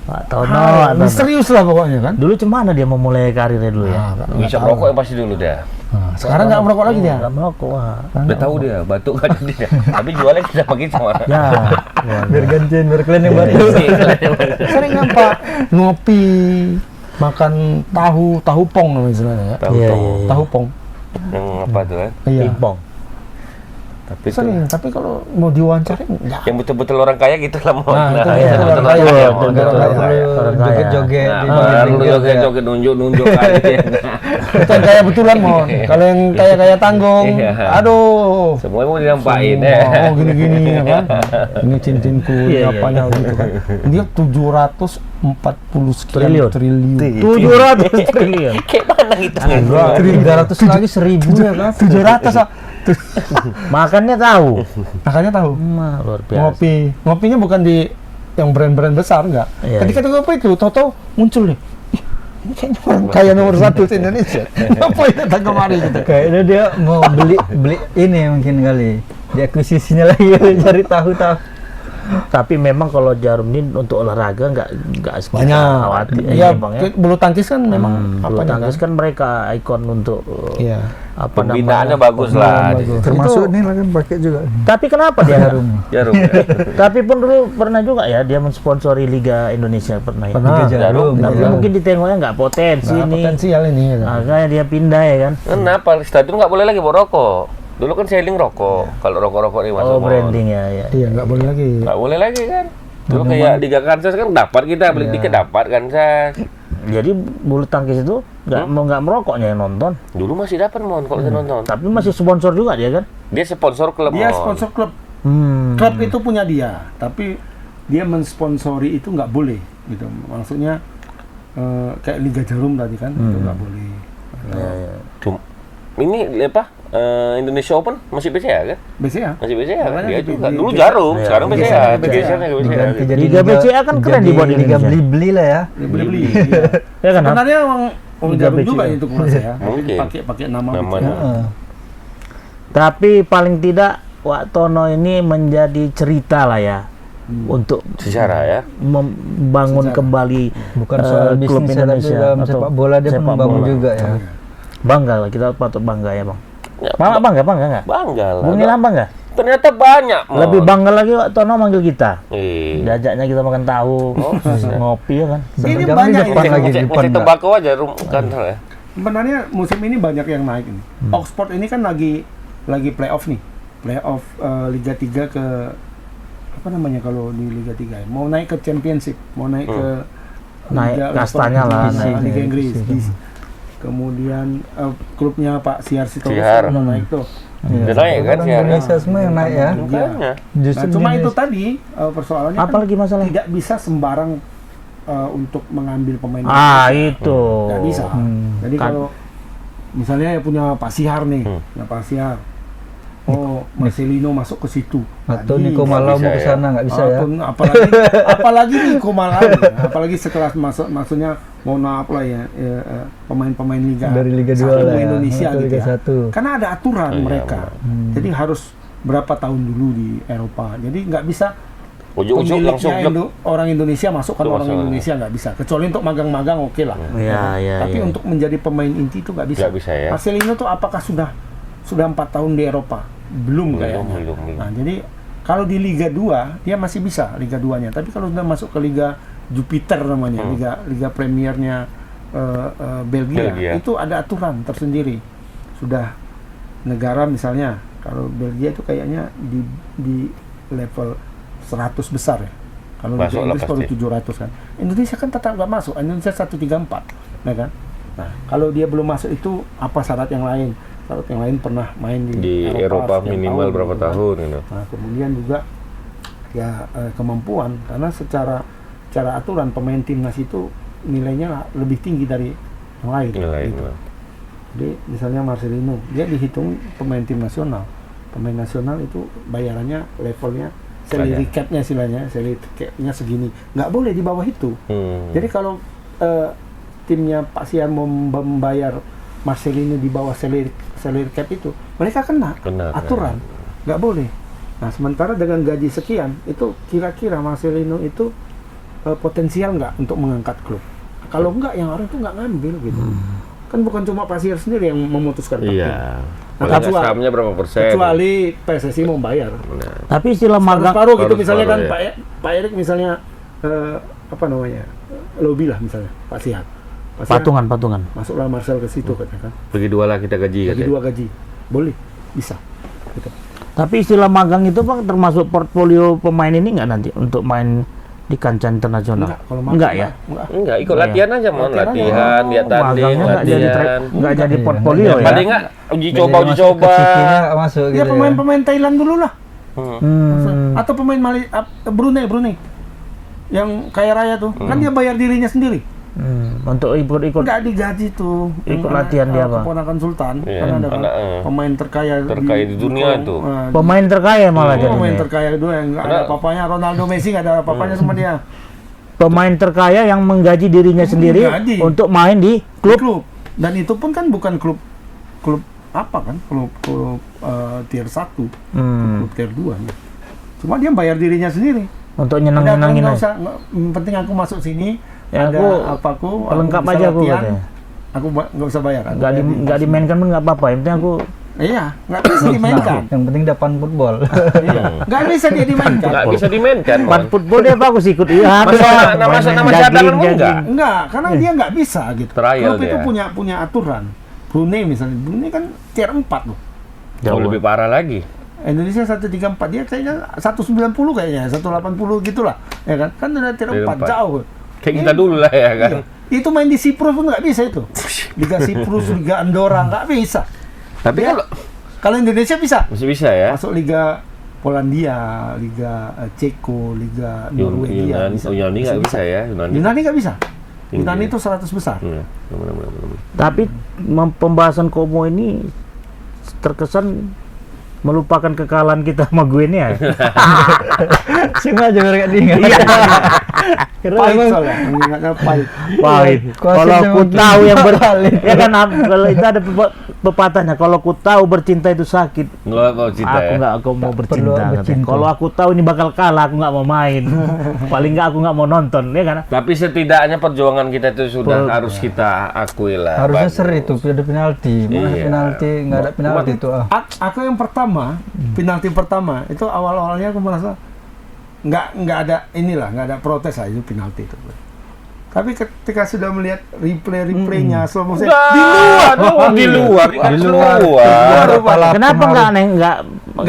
Pak Tono. Misterius lah pokoknya kan. Dulu cemana dia memulai karirnya dulu ya? Bisa rokok yang pasti dulu dia. Nah, sekarang nggak merokok lagi dia. Nggak merokok. Wah. Udah tahu dia, batuk kan dia. Tapi jualnya kita pakai sama. Ya. Biar gantiin, biar kalian yang baru. Sering nampak ngopi, makan tahu pong namanya sebenarnya ya. Tahu Iya, tahu. iya. Tahu pong. Yang apa tuh kan? Iya. Pingpong. Tapi itu Sering, tapi kalau mau diwawancarin enggak. yang betul-betul orang kaya gitu lah mau. Nah, itu iya, betul orang betul, kaya. betul, Orang betul, kaya. betul. Orang kaya. Joget-joget di Nah, pinggir lu jalan. joget-joget nunjuk aja. Itu yang kaya betulan mon. Kalau yang kaya tanggung, Iya. aduh. Semuanya mau dinampain Semua, ya. oh gini-gini ya kan. Ini cincinku, ini Iya, iya, apanya gitu kan. Dia 740 sekian Triliun. triliun. 700 triliun. Kayak mana gitu? 300 lagi 1000 ya kan. 700 ah. Makannya tahu. Makanya tahu. Luar biasa. Ngopinya bukan di yang brand-brand besar enggak. Iya, Ketika ngopi itu tahu-tahu muncul nih. Ih, ini kayaknya orang kaya nomor 1 di Indonesia. Apa ini datang kemari gitu. Kayaknya dia mau beli ini mungkin kali. Diakuisisinya lagi kali, cari tahu-tahu. Tapi memang kalau Jarum ini untuk olahraga nggak Banyak. khawatir. Iya, Bang, ya. bulu tangkis kan memang Bulu apanya tangkis kan mereka ikon untuk Iya. apa Pembinaannya namanya? bagus lah. di situ. Termasuk ini lah kan pakai juga. Tapi kenapa dia? Jarum. Jarum. Tapi pun dulu pernah juga ya dia mensponsori Liga Indonesia pernah. Ya? Pernah. Liga Jarum. Tapi Iya. mungkin ditengoknya nggak potensi Nah, ini. potensial ini ya kan. Makanya dia pindah ya kan. Kenapa stadion nggak boleh lagi bawa rokok? Dulu kan selling rokok. Kalau rokok-rokok ini masuk Oh branding ya. Ya. Iya, nggak boleh lagi. nggak boleh lagi kan. Dulu kayak Liga Kansas kan dapat kita beli tiket dapat Kansas. Jadi bulu tangkis itu nggak merokoknya yang nonton, Dulu masih dapat Mon kalau saya nonton. tapi masih sponsor juga dia kan? Dia sponsor klub Dia Mon. sponsor klub. Hmm. Klub itu punya dia, tapi dia mensponsori itu nggak boleh gitu. Maksudnya kayak Liga Jarum tadi kan itu nggak boleh. Ini apa? Indonesia Open masih BCA kan? BCA. Masih BCA kan? Makanya Dia di- juga. di- Dulu di- Jarum, Iya, sekarang digeser BCA. ke BCA. Digeser ke BCA. Diganti jadi Liga BCA kan keren jadi dibuat di Liga Indonesia. beli-beli lah ya. Beli-beli. Ya kan? Ham? Sebenarnya emang Liga Jarum BCA. juga itu kelas ya. Mungkin. Pakai nama. Nama. BCA. Heeh. Tapi paling tidak Wak Tono ini menjadi cerita lah ya untuk Sejarah ya. membangun Sejarah. kembali Bukan soal klub bisnis ya, tapi Indonesia dalam atau sepak bola dia sepak membangun bola. juga ya. Bangga lah, kita patut bangga ya bang. Ya, Mama bangga nggak? Bangga lah. Bung Ilham bangga? Ternyata banyak Mon. Lebih bangga lagi Wak Tono manggil kita. Iya. Diajaknya kita makan tahu, ngopi ya kan. Ini Jam banyak di depan ini. lagi di depan. Masih Nggak? tembakau aja kantor ya. Sebenarnya musim ini banyak yang naik ini. Oxford ini kan lagi playoff nih. Playoff Liga 3 ke apa namanya kalau di Liga 3 ya? Mau naik ke Championship, mau naik ke Naik Liga kastanya level lah, tinggi, naik. Liga Inggris. Kemudian klubnya Pak Siar Sitorus Siar. udah naik tuh. Udah naik kan Orang ya. Indonesia semua yang naik ya. Makanya. Justru Nah, cuma di itu Indonesia- tadi persoalannya kan Apalagi masalah? tidak bisa sembarang untuk mengambil pemain. Itu. Nggak bisa. Jadi Kan. kalau misalnya ya punya Pak Sihar nih, punya Pak Sihar. Oh, Marcelino masuk ke situ. Atau Nggak Niko bisa. Malau bisa mau ke ya. sana nggak bisa ya. Ataupun apalagi Niko Malau, apalagi sekelas maksudnya mohon maaf lah ya, pemain-pemain liga Dari Liga 2 satu lah ya, Indonesia atau gitu Liga ya. 1. Karena ada aturan Iya, mereka. Jadi harus berapa tahun dulu di Eropa. Jadi nggak bisa Ujuk-ujuk langsung pemiliknya orang Indonesia masuk kan Itu orang masuk. Indonesia nggak bisa. Kecuali untuk magang-magang oke lah. Iya, Tapi iya. untuk menjadi pemain inti itu nggak bisa. Nggak bisa ya. Marcelino tuh apakah sudah 4 tahun di Eropa? Belum kayaknya. belum. Nah, jadi kalau di Liga 2 dia masih bisa Liga 2-nya. Tapi kalau sudah masuk ke Liga Jupiter namanya, Liga Premiernya Belgia, itu ada aturan tersendiri. Sudah negara misalnya kalau Belgia itu kayaknya di level 100 besar ya. Kalau Liga Masuk lah Inggris baru pasti. 700 kan. Indonesia kan tetap nggak masuk. Indonesia 134, ya kan? Nah, kalau dia belum masuk itu apa syarat yang lain? Syarat yang lain pernah main Di Eropa sekian minimal tahun, berapa gitu kan. tahun gitu. Nah, kemudian juga ya kemampuan karena secara aturan pemain timnas itu nilainya lebih tinggi dari yang lain. Gitu. Jadi misalnya Marcelino, dia dihitung pemain tim nasional. Pemain nasional itu bayarannya levelnya salary cap-nya istilahnya, salary cap-nya segini. Nggak boleh di bawah itu. Jadi kalau timnya Pak Siar mau membayar Marcelino di bawah salary cap itu, mereka kena aturan. Nggak boleh. Nah, sementara dengan gaji sekian, itu kira-kira Marcelino itu potensial nggak untuk mengangkat klub? Kalau nggak, yang orang itu nggak ngambil gitu. Kan bukan cuma Pak Siar sendiri yang memutuskan. Iya. Nah, Paling sahamnya berapa persen? kecuali PSSI mau bayar. Tapi istilah magang Paruh gitu misalnya kan Paruh-paruh, Pak Erik misalnya apa namanya? Lobby lah misalnya Pak Siar. Pak Siar patungan. masuklah Marcel ke situ katanya kan. Bagi dua lah kita gaji Jadi katanya. 2 gaji. Boleh. Bisa. Gitu. Tapi istilah magang itu Bang termasuk portfolio pemain ini nggak nanti untuk main di kancah internasional? Enggak, kalau magang Enggak ya? Enggak. Enggak, ikut latihan aja Mon, Latihan aja. latihan, dia tanding, Magangnya latihan. nggak jadi portfolio ya? Paling enggak uji Jadi coba masuk ke City-nya nggak masuk Ya gitu pemain-pemain Thailand dulu lah. Hmm. Atau pemain Brunei. Yang kaya raya tuh. Kan dia bayar dirinya sendiri. Untuk ikut Nggak digaji tuh. Ikut Yang latihan dia, Pak. Keponakan Sultan. Iya, Kan ada kan anak, pemain terkaya di dunia tuh. pemain terkaya malah jadi. Pemain terkaya dua yang nggak ada apa-apanya. Ronaldo, Messi nggak ada apa-apanya sama dia. Pemain terkaya yang menggaji dirinya sendiri Menggaji. untuk main di klub. Klub. Dan itu pun kan bukan klub apa kan? Klub tier 1, klub tier 2. Ya. Cuma dia bayar dirinya sendiri. Untuk Ada nyenang-nyenangin nggak aja. usah, penting aku masuk sini. Ya, ada aku apaku, pelengkap bisa aja aku latihan, katanya. Aku nggak usah bayar. Aku Nggak bayar diri. nggak dimainkan pun nggak apa-apa. Yang penting aku Iya, nggak bisa dimainkan. Yang penting depan football. Iya, nggak bisa dia dimainkan. Enggak bisa dimainkan. pan Mon. football dia bagus ikut iya. Nama cadangan enggak? Enggak, karena dia nggak bisa gitu. Trial Klub itu dia. punya aturan. Brunei misalnya, Brunei kan tier 4 loh. Jauh lebih parah lagi. Indonesia 134, dia kayaknya 190 kayaknya, 180 gitulah. Ya kan? Kan udah tier Tier 4, 4. jauh. Kayak kita dulu lah ya kan. Iya. Itu main di Siprus pun nggak bisa itu. Liga Siprus, Liga Andorra nggak bisa. Tapi Ya, kalau Indonesia bisa. masih bisa ya. Masuk Liga Polandia, Liga Ceko, Liga Norwegia. Yunani nggak bisa ya. Yunani nggak bisa. Tinggi. Yunani itu 100 besar. Iya, benar. Tapi pembahasan Komo ini terkesan melupakan kekalahan kita sama gue ini ya. Cuma aja mereka diingat. Iya. Karena Pahit emang soalnya, mengingatnya pahit. Pahit. Kuasa Kalau jangan ku tahu yang balik. ya kan kalau itu ada pepatahnya, kalau ku tahu bercinta itu sakit, Nggak mau cinta aku ya. nggak mau Perlu bercinta. katanya. bercinta. Kalau aku tahu ini bakal kalah, aku nggak mau main. Paling nggak aku nggak mau nonton, ya kan? Tapi setidaknya perjuangan kita itu sudah harus kita akui lah. harusnya Bagus. seri itu ada penalti. Mana Iya. penalti nggak ada penalti itu. Aku yang pertama, penalti pertama itu awal-awalnya aku merasa nggak ada nggak ada protes lah itu penalti itu. Tapi ketika sudah melihat replaynya slow motion Di luar. Kenapa nggak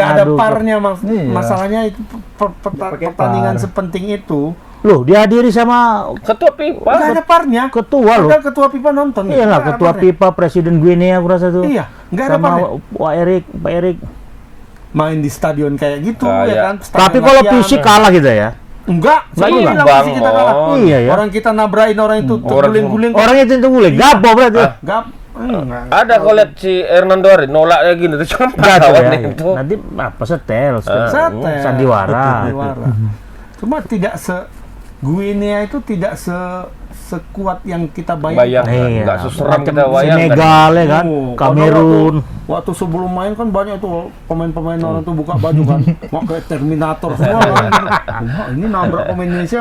ada ngadu? parnya Iya. masalahnya itu Pakai pertandingan par. sepenting itu Loh, dihadiri sama Ketua FIFA. nggak ada parnya. ketua loh. Padahal ketua FIFA nonton. Iya lah, Nggak ada ketua parnya. FIFA, presiden gue nih aku rasa tuh. Iya, nggak ada Sama parnya. Pak Erik. Main di stadion kayak gitu Kayak- ya kan. Stadion Tapi kalau latihan. fisik kalah gitu ya. Enggak, Nggak saya juga. bilang Bang, fisik kita kalah. oh. Iya ya. Orang kita nabrain orang itu terguling-guling. Orang itu boleh gabo berarti. Gap. Enggak. Ada kau lihat si Hernando Ari nolaknya gini tuh cuma Enggak tuh lawan ya. itu. Nanti apa setel, Santai. sandiwara. Sandiwara. Cuma tidak Guinea itu tidak sekuat yang kita bayangkan. Bayangkan, nggak seseram Macam kita bayangkan. Senegal ya kan, Oh, Kamerun. Waktu sebelum main kan banyak tuh pemain-pemain orang tuh buka baju kan, mau kayak Terminator semua kan. Wah, ini nabrak pemain Indonesia.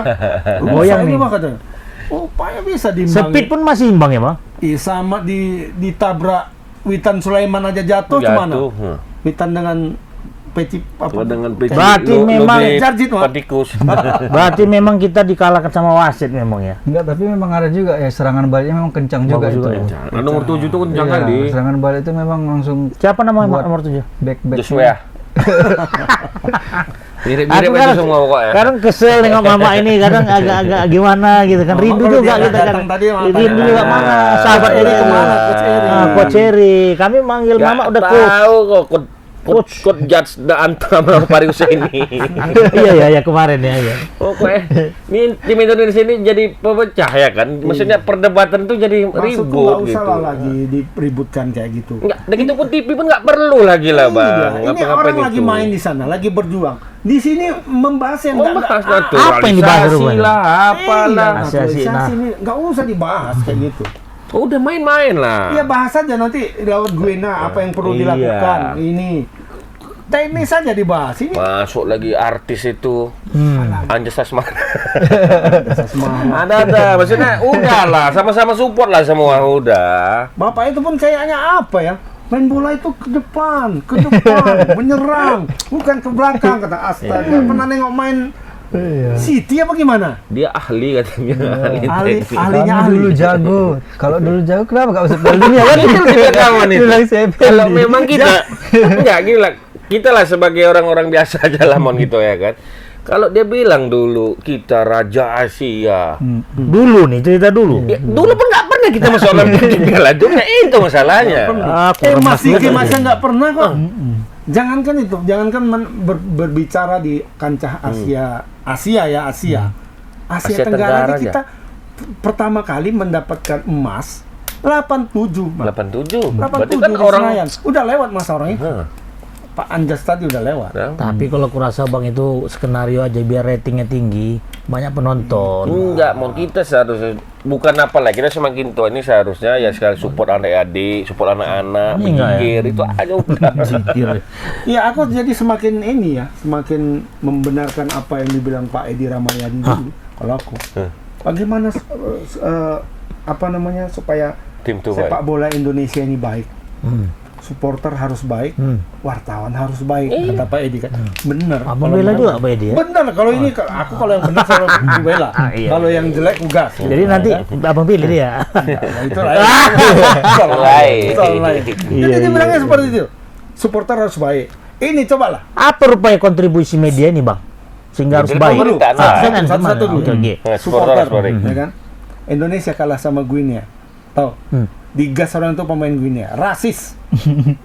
Goyang Ini nih. mah katanya. Oh, upaya bisa diimbangi. Speed pun masih imbang ya, Bang? Iya, sama ditabrak Witan Sulaiman aja jatuh gimana? Jatuh. Witan dengan peci Kalau dengan peci Berarti memang Jarjit, Mak. patikus. Berarti memang kita dikalahkan sama wasit memang ya. Enggak, tapi memang ada juga ya serangan baliknya memang kencang juga Bagus itu. juga ya. Nah, nomor 7 itu kencang Iya, kali. serangan balik itu memang langsung Siapa nama Buat- nomor 7? back. Joshua. Mirip-mirip Aku itu semua pokoknya. kadang kesel nengok mama ini, kadang agak-agak gimana gitu kan. Rindu kalau juga dia kita kan. datang tadi, Mama Rindu tanya, juga mana sahabat Coach ini Eri kemana? Coach Eri. Coach Eri. Kami manggil Nggak mama udah coach. tahu kok coach judge the antara Pari ini. Iya kemarin ya. Pokoknya ini tim Indonesia ini jadi pemecah ya kan. Maksudnya perdebatan itu jadi Maksudku nggak ribut usah gitu. lah lagi diributkan kayak gitu. Enggak, dan itu pun TV pun nggak perlu lagi lah, Bang. Iya, ini Ngapa-ngapain orang lagi itu. main di sana, lagi berjuang. Di sini membahas yang Oh, nggak- bahas nggak- naturalisasi apa yang dibahas rupanya? lah, apalah. Iya, Asasi, naturalisasi nah. ini nggak usah dibahas kayak gitu. Oh, udah main-main lah. Iya, bahas aja nanti lawan Guinea apa yang perlu Iya. dilakukan. Ini teknis saja dibahas. Ini Masuk lagi artis itu Anjas Asmara. semangat. Ada, maksudnya udah lah, sama-sama support lah semua udah. Bapak itu pun kayaknya apa ya? Main bola itu ke depan, menyerang, bukan ke belakang, kata astaga. Pernah nengok main City apa gimana? Dia ahli katanya. Ahli- teknik. ahlinya Kami ahli. dulu jago. Kalau dulu jago kenapa gak usah Piala Dunia kan? Itu kita kawan itu. Bilang saya Kalau memang kita enggak gila, kita lah sebagai orang-orang biasa aja lah mon gitu ya kan. Kalau dia bilang dulu kita Raja Asia. Dulu nih, cerita dulu. Ya, dulu pun nggak pernah kita masuk Olimpiade Piala Dunia, itu masalahnya. Masih masa nggak pernah kok. Jangankan itu, jangankan berbicara di kancah Asia Asia Tenggara Tenggara aja kita pertama kali mendapatkan emas 87. Mak. 87. Berarti 87 kan di orang Senayan. Udah lewat masa orang itu. Hah, Pak Anjas tadi udah lewat. ya. Tapi kalau kurasa Bang itu skenario aja biar ratingnya tinggi, banyak penonton. Enggak, mau kita seharusnya bukan apa lah, kita semakin tua ini seharusnya ya sekali support adik-adik, support anak-anak, Ini enggak ya? berpikir itu aja udah. Zikir. Ya aku jadi semakin ini ya, semakin membenarkan apa yang dibilang Pak Edi Ramayadi dulu. Kalau aku, bagaimana apa namanya supaya Tim tuh, sepak bola Indonesia ini baik, supporter harus baik, Hmm. wartawan harus baik, kata Pak Edi kan. Bener. Abang Kalau bela bener- juga Pak Edi ya? Bener. Kalau ini aku kalau yang benar selalu bela. Iya. Kalau yang jelek ugas. Jadi nanti Abang pilih dia. Nah, itu lain. Soal Lain. Soal lain. Iya, Jadi dibilangnya iya. seperti itu. Supporter harus baik. Ini cobalah. Apa rupanya kontribusi media ini Bang? Sehingga harus Jadi baik. pemerintahan lah. Satu-satu Satu-satu dulu. Oke. Nah, supporter harus baik. ya kan? Indonesia kalah sama Guinea. Tahu? Digas orang itu pemain Guinea. Rasis.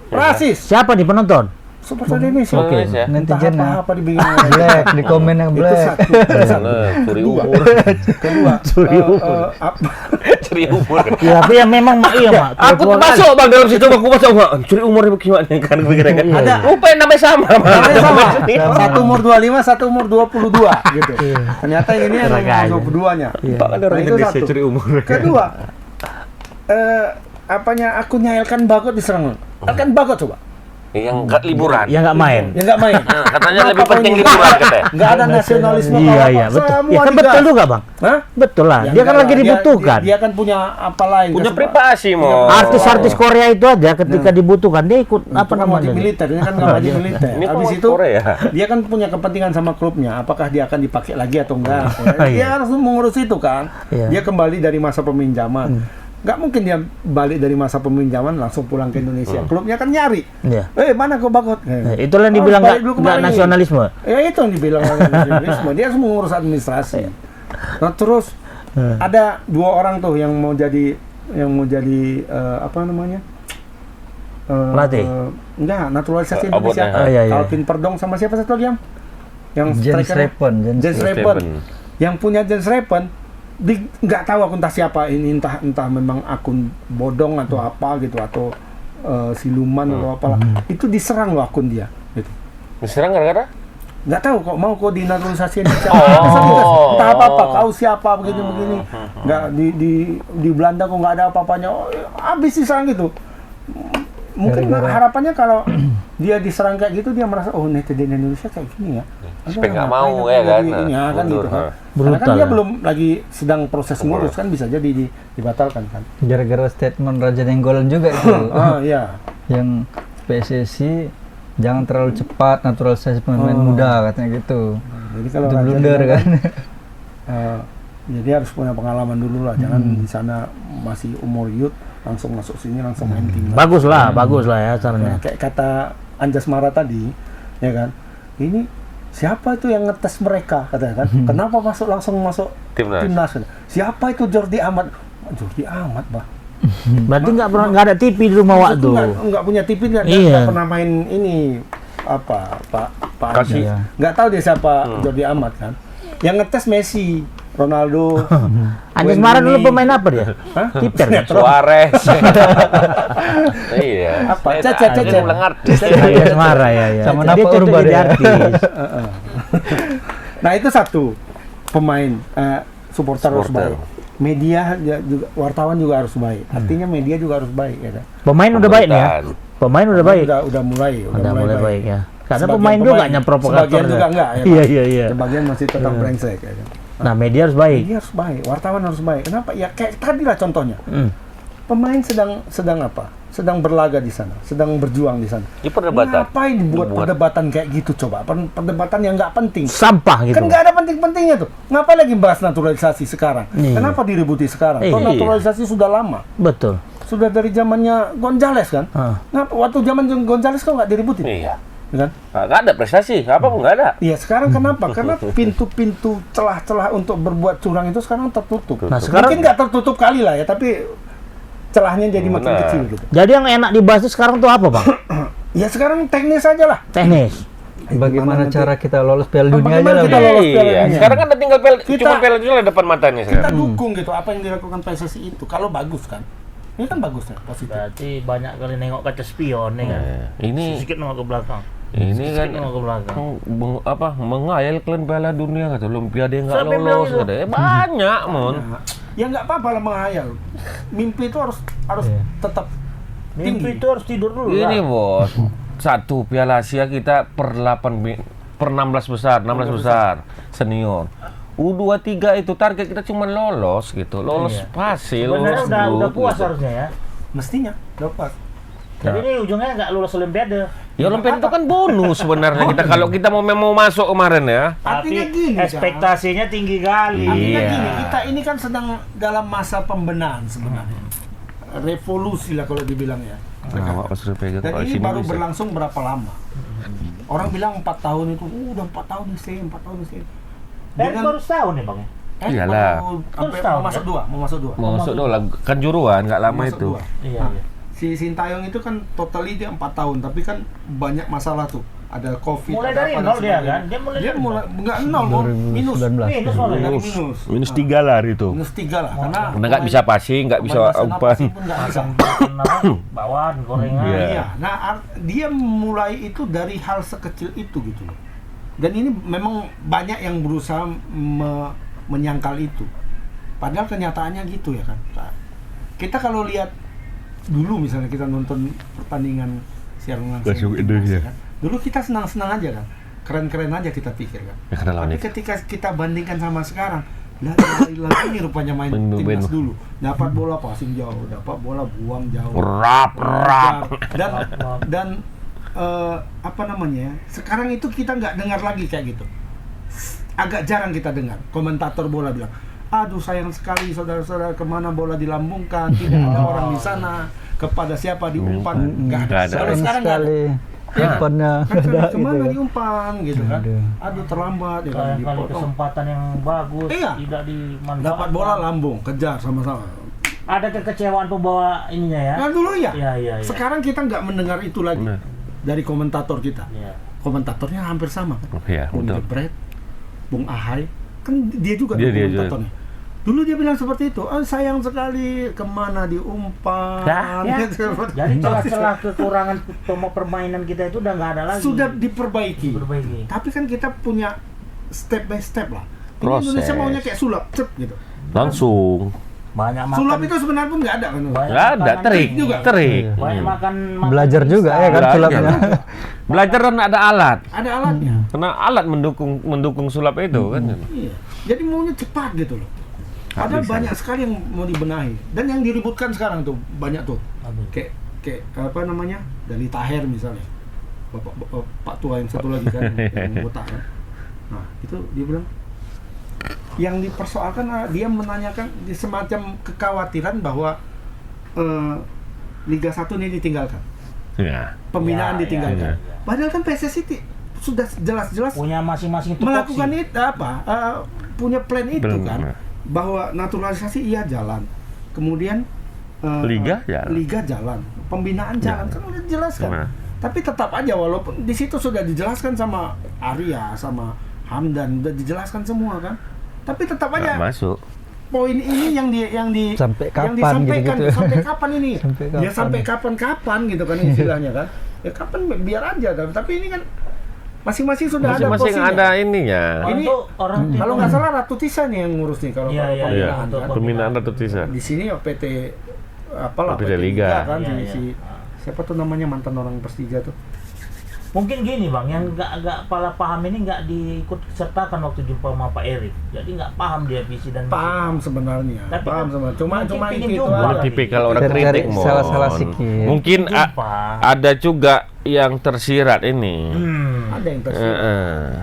Rasis. Siapa nih penonton? Supporter Indonesia. Oke. Netizen ya. apa dibikin Black di komen yang itu black. satu. Curi umur. Kedua, Curi umur. Ya, tapi yang memang iya, Mak. Aku masuk bang dalam situ, aku masuk bang. Curi umur gimana kan pikiran kan? Ada. Rupanya namanya sama. Namanya sama. Satu umur 25, satu umur 22 gitu. Ternyata ini yang umur 22-nya. Pak ada orang itu Indonesia satu. curi umur. Kedua, akunnya Elkan Bagot diserang. Elkan Bagot coba. Yang nggak liburan. Yang nggak main. Ya nggak main. Nah, katanya Kenapa lebih kau penting ini? liburan katanya. Nggak ada nasionalisme. Iya, apa-apa. iya, betul. Semua Ya kan digas. betul juga, Bang. Hah? Betul lah. Ya Dia kan enggak lagi lah. dibutuhkan. Dia kan punya apa lain? Punya Kesukaan. privasi mau. Artis-artis Korea itu aja ketika dibutuhkan dia ikut Itu apa kan namanya? wajib militer, ini kan nggak wajib militer. Ini Habis pemain itu Korea. dia kan punya kepentingan sama klubnya. Apakah dia akan dipakai lagi atau enggak? Iya. Dia harus mengurus itu kan. Iya. Dia kembali dari masa peminjaman. Nggak mungkin dia balik dari masa peminjaman langsung pulang ke Indonesia. Klubnya kan nyari. Iya. Mana kau Bagot? Itulah yang dibilang nggak nasionalisme. Ya itu yang dibilang nasionalisme. Dia harus mengurus administrasi. Nah terus ada dua orang tuh yang mau jadi apa namanya? Pelatih? Enggak, naturalisasi Abotnya. Indonesia. Oh, iya, iya. Alvin Perdong sama siapa satu lagi yang Jens strikernya? Repen, Jens Repen. Yang punya Jens Repen nggak tahu aku entah siapa ini, entah memang akun bodong atau apa gitu, atau siluman atau apalah. Itu diserang loh akun dia gitu. Diserang gara-gara? Nggak tahu kok mau kok dinaturalisasi Indonesia. Oh. Entah apa kau siapa begini nggak di Belanda kok nggak ada apa-apanya. Habis diserang gitu. Mungkin harapannya kalau dia diserang kayak gitu dia merasa netizen Indonesia kayak gini ya. Supaya nggak mau ya kan. Ini ya kan gitu kan. Karena Brutal kan dia ya. belum lagi sedang proses ngurus kan, bisa jadi dibatalkan kan. Gara-gara statement Raja Nenggolan juga itu. Iya. Yang PSSI jangan terlalu cepat naturalisasi pemain muda katanya gitu. Jadi kalau Itu Raja blunder Nenggolan, kan. jadi harus punya pengalaman dulu lah. Jangan di sana masih umur youth langsung masuk sini langsung main timnas. Bagus lah ya caranya. Nah, kayak kata Anjas Mara tadi, ya kan? Ini siapa itu yang ngetes mereka katanya kan? Kenapa langsung masuk timnas? Siapa itu Jordi Amat? Jordi Amat, Bah. Berarti nggak ada TV di rumah waktu. Nggak punya TV, nggak pernah main ini apa Pak Kasih. Anjas. Nggak tahu dia siapa Jordi Amat kan? Yang ngetes Messi, Ronaldo. Anjas Mara dulu pemain apa dia? Kiper kan? Suarez. Iya. Apa? Saya Cecep. tak bilang artis. Anjas Mara ya. Sama Dia Napa cocok Urban jadi ya. artis. Nah itu satu pemain supporter harus baik. Media juga, wartawan juga harus baik. Artinya media juga harus baik ya kan? Pemain udah baik nih ya. Pemain udah baik. Udah mulai baik ya. Karena Sebagian pemain juga nggak provokator. Sebagian juga enggak ya. Iya. Sebagian masih tetap brengsek ya kan? Nah, media harus baik. Media harus baik, wartawan harus baik. Kenapa? Ya kayak tadi lah contohnya. Pemain sedang apa? Sedang berlaga di sana, sedang berjuang di sana. Ini perdebatan. Ngapain dibuat perdebatan kayak gitu coba? Perdebatan yang nggak penting. Sampah gitu. Kan nggak ada penting-pentingnya tuh. Ngapain lagi bahas naturalisasi sekarang? Iya. Kenapa diributi sekarang? Iya. Toh naturalisasi sudah lama. Betul. Sudah dari zamannya Gonzales kan? Ngapa waktu zaman Gonzales kok nggak diributin? Iya. Kan? Nggak ada prestasi, apa pun nggak ada. Iya sekarang kenapa? Karena pintu-pintu celah-celah untuk berbuat curang itu sekarang tertutup. Nah, sekarang Mungkin nggak tertutup kali lah ya, tapi celahnya jadi makin Benar. kecil gitu. jadi yang enak dibahas itu sekarang tuh apa, Bang? Ya sekarang teknis aja lah. Teknis. Bagaimana nanti- cara kita lolos Piala Dunia aja Bagaimana lah. kita Bang. lolos Piala Iya. Dunia? Sekarang kan udah tinggal cuma Kita- Piala Dunia depan matanya Kita sekarang. dukung gitu apa yang dilakukan PSSI itu. Kalau bagus kan, ini kan bagus ya, positif. Berarti banyak kali nengok kaca spion nih kan. Ini Sedikit nengok ke belakang. ini kan Nengok ke belakang. mengayal kalian Piala Dunia kata Olimpiade nggak Siapa yang bilang lolos gitu? kata. Banyak mon. Ya nggak apa-apa lah menghayal. Mimpi itu harus tetap tinggi. Mimpi itu harus tidur dulu. Ini lah. bos, satu Piala Asia kita per 16 besar, 16 besar senior. U23 itu target kita cuma lolos gitu, lolos Iya. pasti, Sebenarnya lolos udah grup, puas gitu. harusnya ya. Mestinya dapat. Jadi ini ujungnya nggak lulus Olimpiade. Ya Olimpiade itu kan bonus sebenarnya kita kalau kita mau masuk kemarin ya. Artinya Tapi gini, Kang. ekspektasinya tinggi kali. Artinya Iya. gini, kita ini kan sedang dalam masa pembenahan sebenarnya. Revolusi lah kalau dibilang ya. Nah, Pak sudah pegang Dan kalau ini sini baru bisa. berlangsung berapa lama? Orang bilang 4 tahun itu, udah 4 tahun nih, 4 tahun nih. Dan baru setahun ya, Bang. Iyalah. Sampai Setahun, mau masuk dua, mau masuk dua. Mau masuk dulu kan juruan nggak lama Masuk itu. dua. Iya, Nah, iya. si Sintayong itu kan totally dia 4 tahun, tapi kan banyak masalah tuh. Ada COVID. Mulai ada dari apa dan nol dia sebagainya. kan? Dia mulai Dia dari mulai enggak nol, Mon. Minus. 2019. Minus malah dari Minus. minus. Minus 3 lah itu. Minus 3 lah, karena Karena nggak bisa passing, nggak bisa pemain bahasa umpan. passing pun nggak bisa. Makan bawaan, gorengan. Iya. Iya, nah dia mulai itu dari hal sekecil itu gitu loh. Dan ini memang banyak yang berusaha menyangkal itu. Padahal kenyataannya gitu ya kan. Kita kalau lihat dulu misalnya kita nonton pertandingan siaran langsung Langsung timnas, Indonesia. kan. Dulu kita senang-senang aja kan. Keren-keren aja kita pikir kan. Ya, karena lawan Tapi itu. ketika kita bandingkan sama sekarang, lagi ini rupanya main Main- timnas main- dulu. Dapat bola passing jauh, dapat bola buang jauh. Rap. Dan apa namanya? Sekarang itu kita nggak dengar lagi kayak gitu. Agak jarang kita dengar komentator bola bilang, aduh sayang sekali saudara-saudara, kemana bola dilambungkan, tidak ada orang di sana, kepada siapa diumpan, nggak ada. Nggak ada. Kalau sekarang nggak ada. sekali. Umpannya Kan ada kemana gitu. diumpan gitu kan? Ada. Aduh terlambat ya kan, Kali dipotong. kesempatan yang bagus Iya. tidak dimanfaatkan. Dapat bola lambung, kejar sama-sama. Ada kekecewaan pembawa ininya ya. Nah dulu ya. Iya, iya, iya. Sekarang kita nggak mendengar itu lagi Benar. dari komentator kita. Iya. Komentatornya hampir sama kan? Iya, Bung betul. Jebret, Bung Ahai, kan dia juga Dia tuh juga. komentatornya. Dulu dia bilang seperti itu, sayang sekali kemana diumpan. Ya. Gitu. Jadi celah-celah kekurangan permainan kita itu udah nggak ada lagi. Sudah diperbaiki. Diperbaiki. Tapi kan kita punya step by step lah. Ini Proses. Indonesia maunya kayak sulap, cep gitu. Langsung. Banyak makan. Sulap itu sebenarnya pun nggak ada kan? Banyak Nggak ada, makanan trik ini. juga. Trik. Banyak makan Belajar juga ya kan Belajar. sulapnya. Belajar dan ada alat. Ada alatnya. Karena alat mendukung sulap itu kan. Iya. Jadi maunya cepat gitu loh. Padahal bisa. banyak sekali yang mau dibenahi. Dan yang diributkan sekarang tuh banyak tuh. Aduh. Kayak apa namanya? Dari Taher misalnya. Pak tua yang satu lagi kan yang botak kan. Nah, itu dia bilang yang dipersoalkan dia menanyakan di semacam kekhawatiran bahwa Liga 1 ini ditinggalkan. Ya. Pembinaan Ya, ditinggalkan. ya, Padahal kan PSSI sudah jelas-jelas Punya masing-masing tupoksi. melakukan itu apa? Punya plan itu Benar. kan. Bahwa naturalisasi iya jalan. Kemudian Liga jalan. Liga jalan, pembinaan jalan kan udah dijelaskan. Nah. Tapi tetap aja walaupun di situ sudah dijelaskan sama Arya, sama Hamdan, udah dijelaskan semua kan. Tapi tetap Nggak aja masuk. poin ini yang Sampai kapan disampaikan, gitu-gitu. sampai kapan ini? Sampai Ya kapan? sampai kapan-kapan gitu kan istilahnya kan. Ya kapan biar aja tapi ini kan masing-masing sudah ada Masing-masing posisinya. ada ininya. Orang Ini- tuh orang Kalau nggak salah Ratu Tisa nih yang ngurus nih kalau Iya, kalau iya, Iya, pembinaan betul. kan. pembinaan Ratu Tisa. Di sini ya PT apalah PT Liga. kan Iya, iya. si siapa tuh namanya mantan orang Persija tuh. Mungkin gini bang, yang nggak pala paham ini nggak diikut sertakan waktu jumpa sama Pak Erik. Jadi nggak paham dia visi dan misi. Paham sebenarnya. Tapi Paham kan sebenarnya. mungkin Cuma pingin itu juga. aja. Lu tipikal orang Cari kritik, Mon. salah-salah sikit. Mungkin Jumpa. ada juga yang tersirat ini. Ada yang tersirat.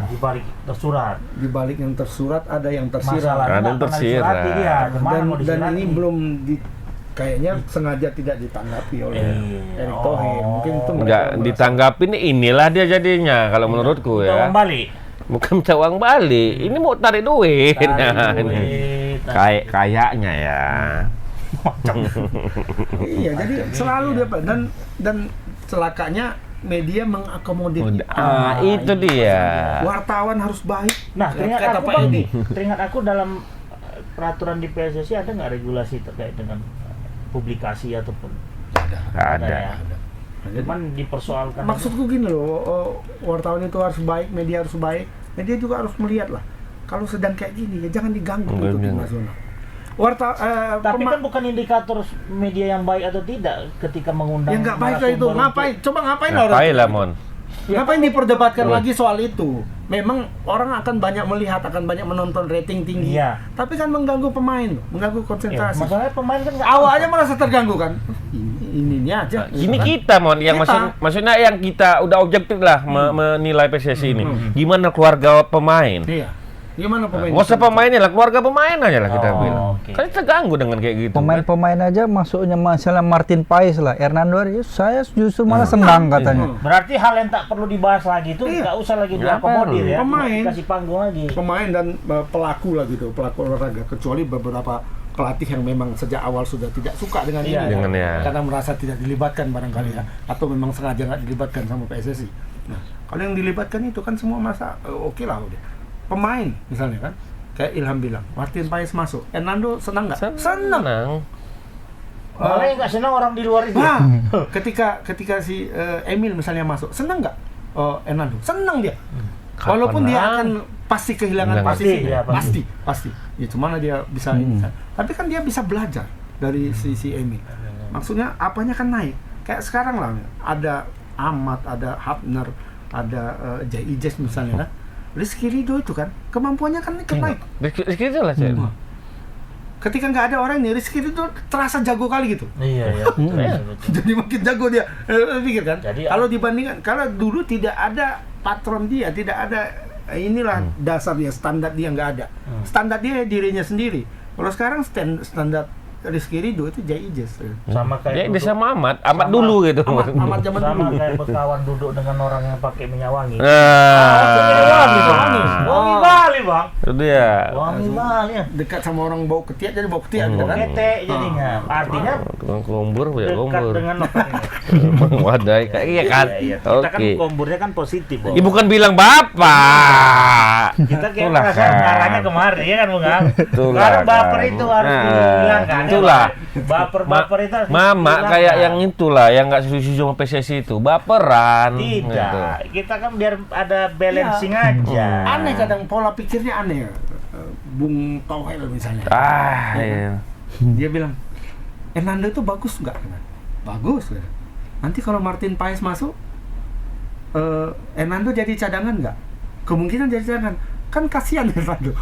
Di balik tersurat. Di balik yang tersurat ada yang tersirat. Masalahnya Ada yang nggak pernah tersirat. disurati dia. Gimana Dan, mau dan disirati? ini belum kayaknya sengaja tidak ditanggapi oleh Iya. Erick Thohir. Mungkin itu mereka Nggak merasa- ditanggapin, inilah dia jadinya kalau menurutku Kita ya. uang balik. Bukan minta uang balik, ini mau tarik duit. Tarik Nah, duit. ini. Kayaknya ya. Iya, jadi selalu dia dan celakanya media mengakomodir. Itu dia. Wartawan harus baik. Nah, teringat Kata aku Pak bang, Edi. teringat aku dalam peraturan di PSSI ada nggak regulasi terkait dengan publikasi ataupun Ada. ya? Cuman dipersoalkan. Maksudku gini loh, wartawan itu harus baik, media harus baik, media juga harus melihat lah. Kalau sedang kayak gini ya jangan diganggu Enggak, itu tim enggak. nasional. Tapi kan bukan indikator media yang baik atau tidak ketika mengundang. ya nggak baik lah itu. narasumber Ngapain? Coba ngapain orang? Ngapain lah, Mon? Ngapain diperdebatkan Wah. lagi soal itu? Memang orang akan banyak melihat, akan banyak menonton rating tinggi. Iya. Tapi kan mengganggu pemain, mengganggu Ya, konsentrasi. masalahnya pemain kan nggak. Awalnya merasa terganggu kan? Ininya aja. Ini kan? kita, Mon, yang Kita. maksudnya yang kita udah objektif lah menilai PSSI ini. Gimana keluarga pemain? Iya. Gimana pemain? Nggak usah pemainnya lah, keluarga pemain aja lah kita Oh, bilang. oke. Kan kita ganggu dengan kayak gitu. kan. Pemain-pemain aja masuknya misalnya Martin Paes lah, Hernando Arias, saya justru malah senang katanya. Berarti hal yang tak perlu dibahas lagi itu Iya. nggak usah lagi Nggak diakomodir perlu. ya. Pemain. Kasih panggung lagi. Pemain dan pelaku lah gitu, pelaku olahraga. Kecuali beberapa pelatih yang memang sejak awal sudah tidak suka dengan Iya, ini, dengan ya. karena merasa tidak dilibatkan barangkali ya, atau memang sengaja nggak dilibatkan sama PSSI. Nah, kalau yang dilibatkan itu kan semua masa oke lah udah. Pemain misalnya kan, kayak Ilham bilang, Martin Paes masuk, Hernando senang nggak? Senang. Malah yang nggak senang orang di luar itu. Nah, ketika si Emil misalnya masuk, senang nggak? Hernando, senang dia. Walaupun dia akan pasti kehilangan Kehilangan. posisi, Pasti, ya, pasti. pasti. Ya mana dia bisa ini kan. Tapi kan dia bisa belajar dari si Emil. Maksudnya apanya kan naik. Kayak sekarang lah, ada Ahmad, ada Hafner, ada Jai Ijes misalnya kan. Rizky Ridho itu kan kemampuannya kan ikut naik. Rizky itu lah, Cek. Ketika nggak ada orang ini, Rizky Ridho terasa jago kali gitu. Iya, iya. Betul. Jadi makin jago dia. Pikir kan? Jadi, Kalau dibandingkan, kalau dulu tidak ada patron dia, tidak ada inilah dasarnya, standar dia nggak ada. Standar dia dirinya sendiri. Kalau sekarang standar Rizky Ridho itu Jai Ijes. Sama Dia kayak bisa duduk- Amat Sama. dulu gitu. Amat zaman sama dulu. kayak berkawan duduk dengan orang yang pakai minyak wangi. Wangi, wangi. Wangi Bali, Bang. Itu dia. Wangi Bali ya. Dekat sama orang bau ketiak jadi bau ketiak gitu kan. Ketek jadinya. Artinya Tukang kombur, punya dekat kombur. dengan apa ini? Wadai, kayak iya kan? Iya, kita kan Oke. komburnya kan positif, Bang. Ya bukan bilang bapak. Kita kayak Itulah merasa kan. ngarahnya kemarin ya kan, Bung Gang? Itulah Sekarang baper kan. itu harus Nah, dibilang kan. itulah. Baper-baper itu harus Mama dibilang, kayak kan? yang itulah, yang nggak setuju sama PSSI itu, baperan. Tidak, gitu. kita kan biar ada balancing aja. Aneh kadang pola pikirnya aneh. Bung Tauhel misalnya. Ah, Ya kan? iya. Dia bilang, Hernando itu bagus nggak? Bagus. Nanti kalau Martin Paes masuk, Hernando jadi cadangan nggak? Kemungkinan jadi cadangan. Kan kasihan Hernando.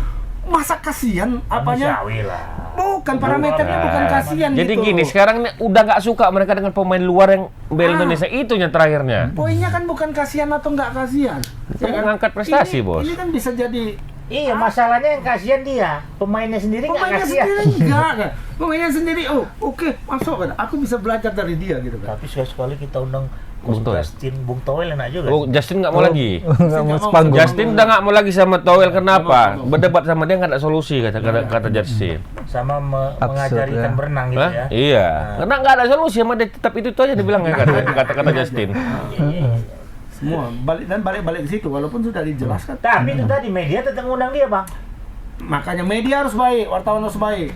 Masa kasihan apanya? Manusiawi lah. Bukan, parameternya bukan kasihan Jadi gitu. gini, sekarang nih udah nggak suka mereka dengan pemain luar yang bela Ah. Indonesia itu yang terakhirnya. Poinnya kan bukan kasihan atau nggak kasihan. Kita mau ngangkat prestasi, ini, Bos. Ini kan bisa jadi Iya, masalahnya yang kasihan dia. Pemainnya sendiri nggak pemainnya kasihan. sendiri enggak kan. Pemainnya sendiri, oh oke, masuk kan. Aku bisa belajar dari dia gitu kan. Tapi sekali-sekali kita undang Bung Coach Toel. Justin, Bung Toel enak juga. Oh, Justin nggak mau lagi. Nggak mau Justin sepanggung. Justin udah nggak mau lagi sama Toel, kenapa? Nggak mau. Berdebat sama dia nggak ada solusi kata Justin. Sama Absurd, mengajari ya. ikan berenang gitu Hah? ya. Iya, karena nggak ada solusi sama dia, tetap itu aja dibilang ya kata Justin. Semua balik ke situ walaupun sudah dijelaskan. Tapi itu tadi media tetap ngundang dia, Bang. Makanya media harus baik, wartawan harus baik.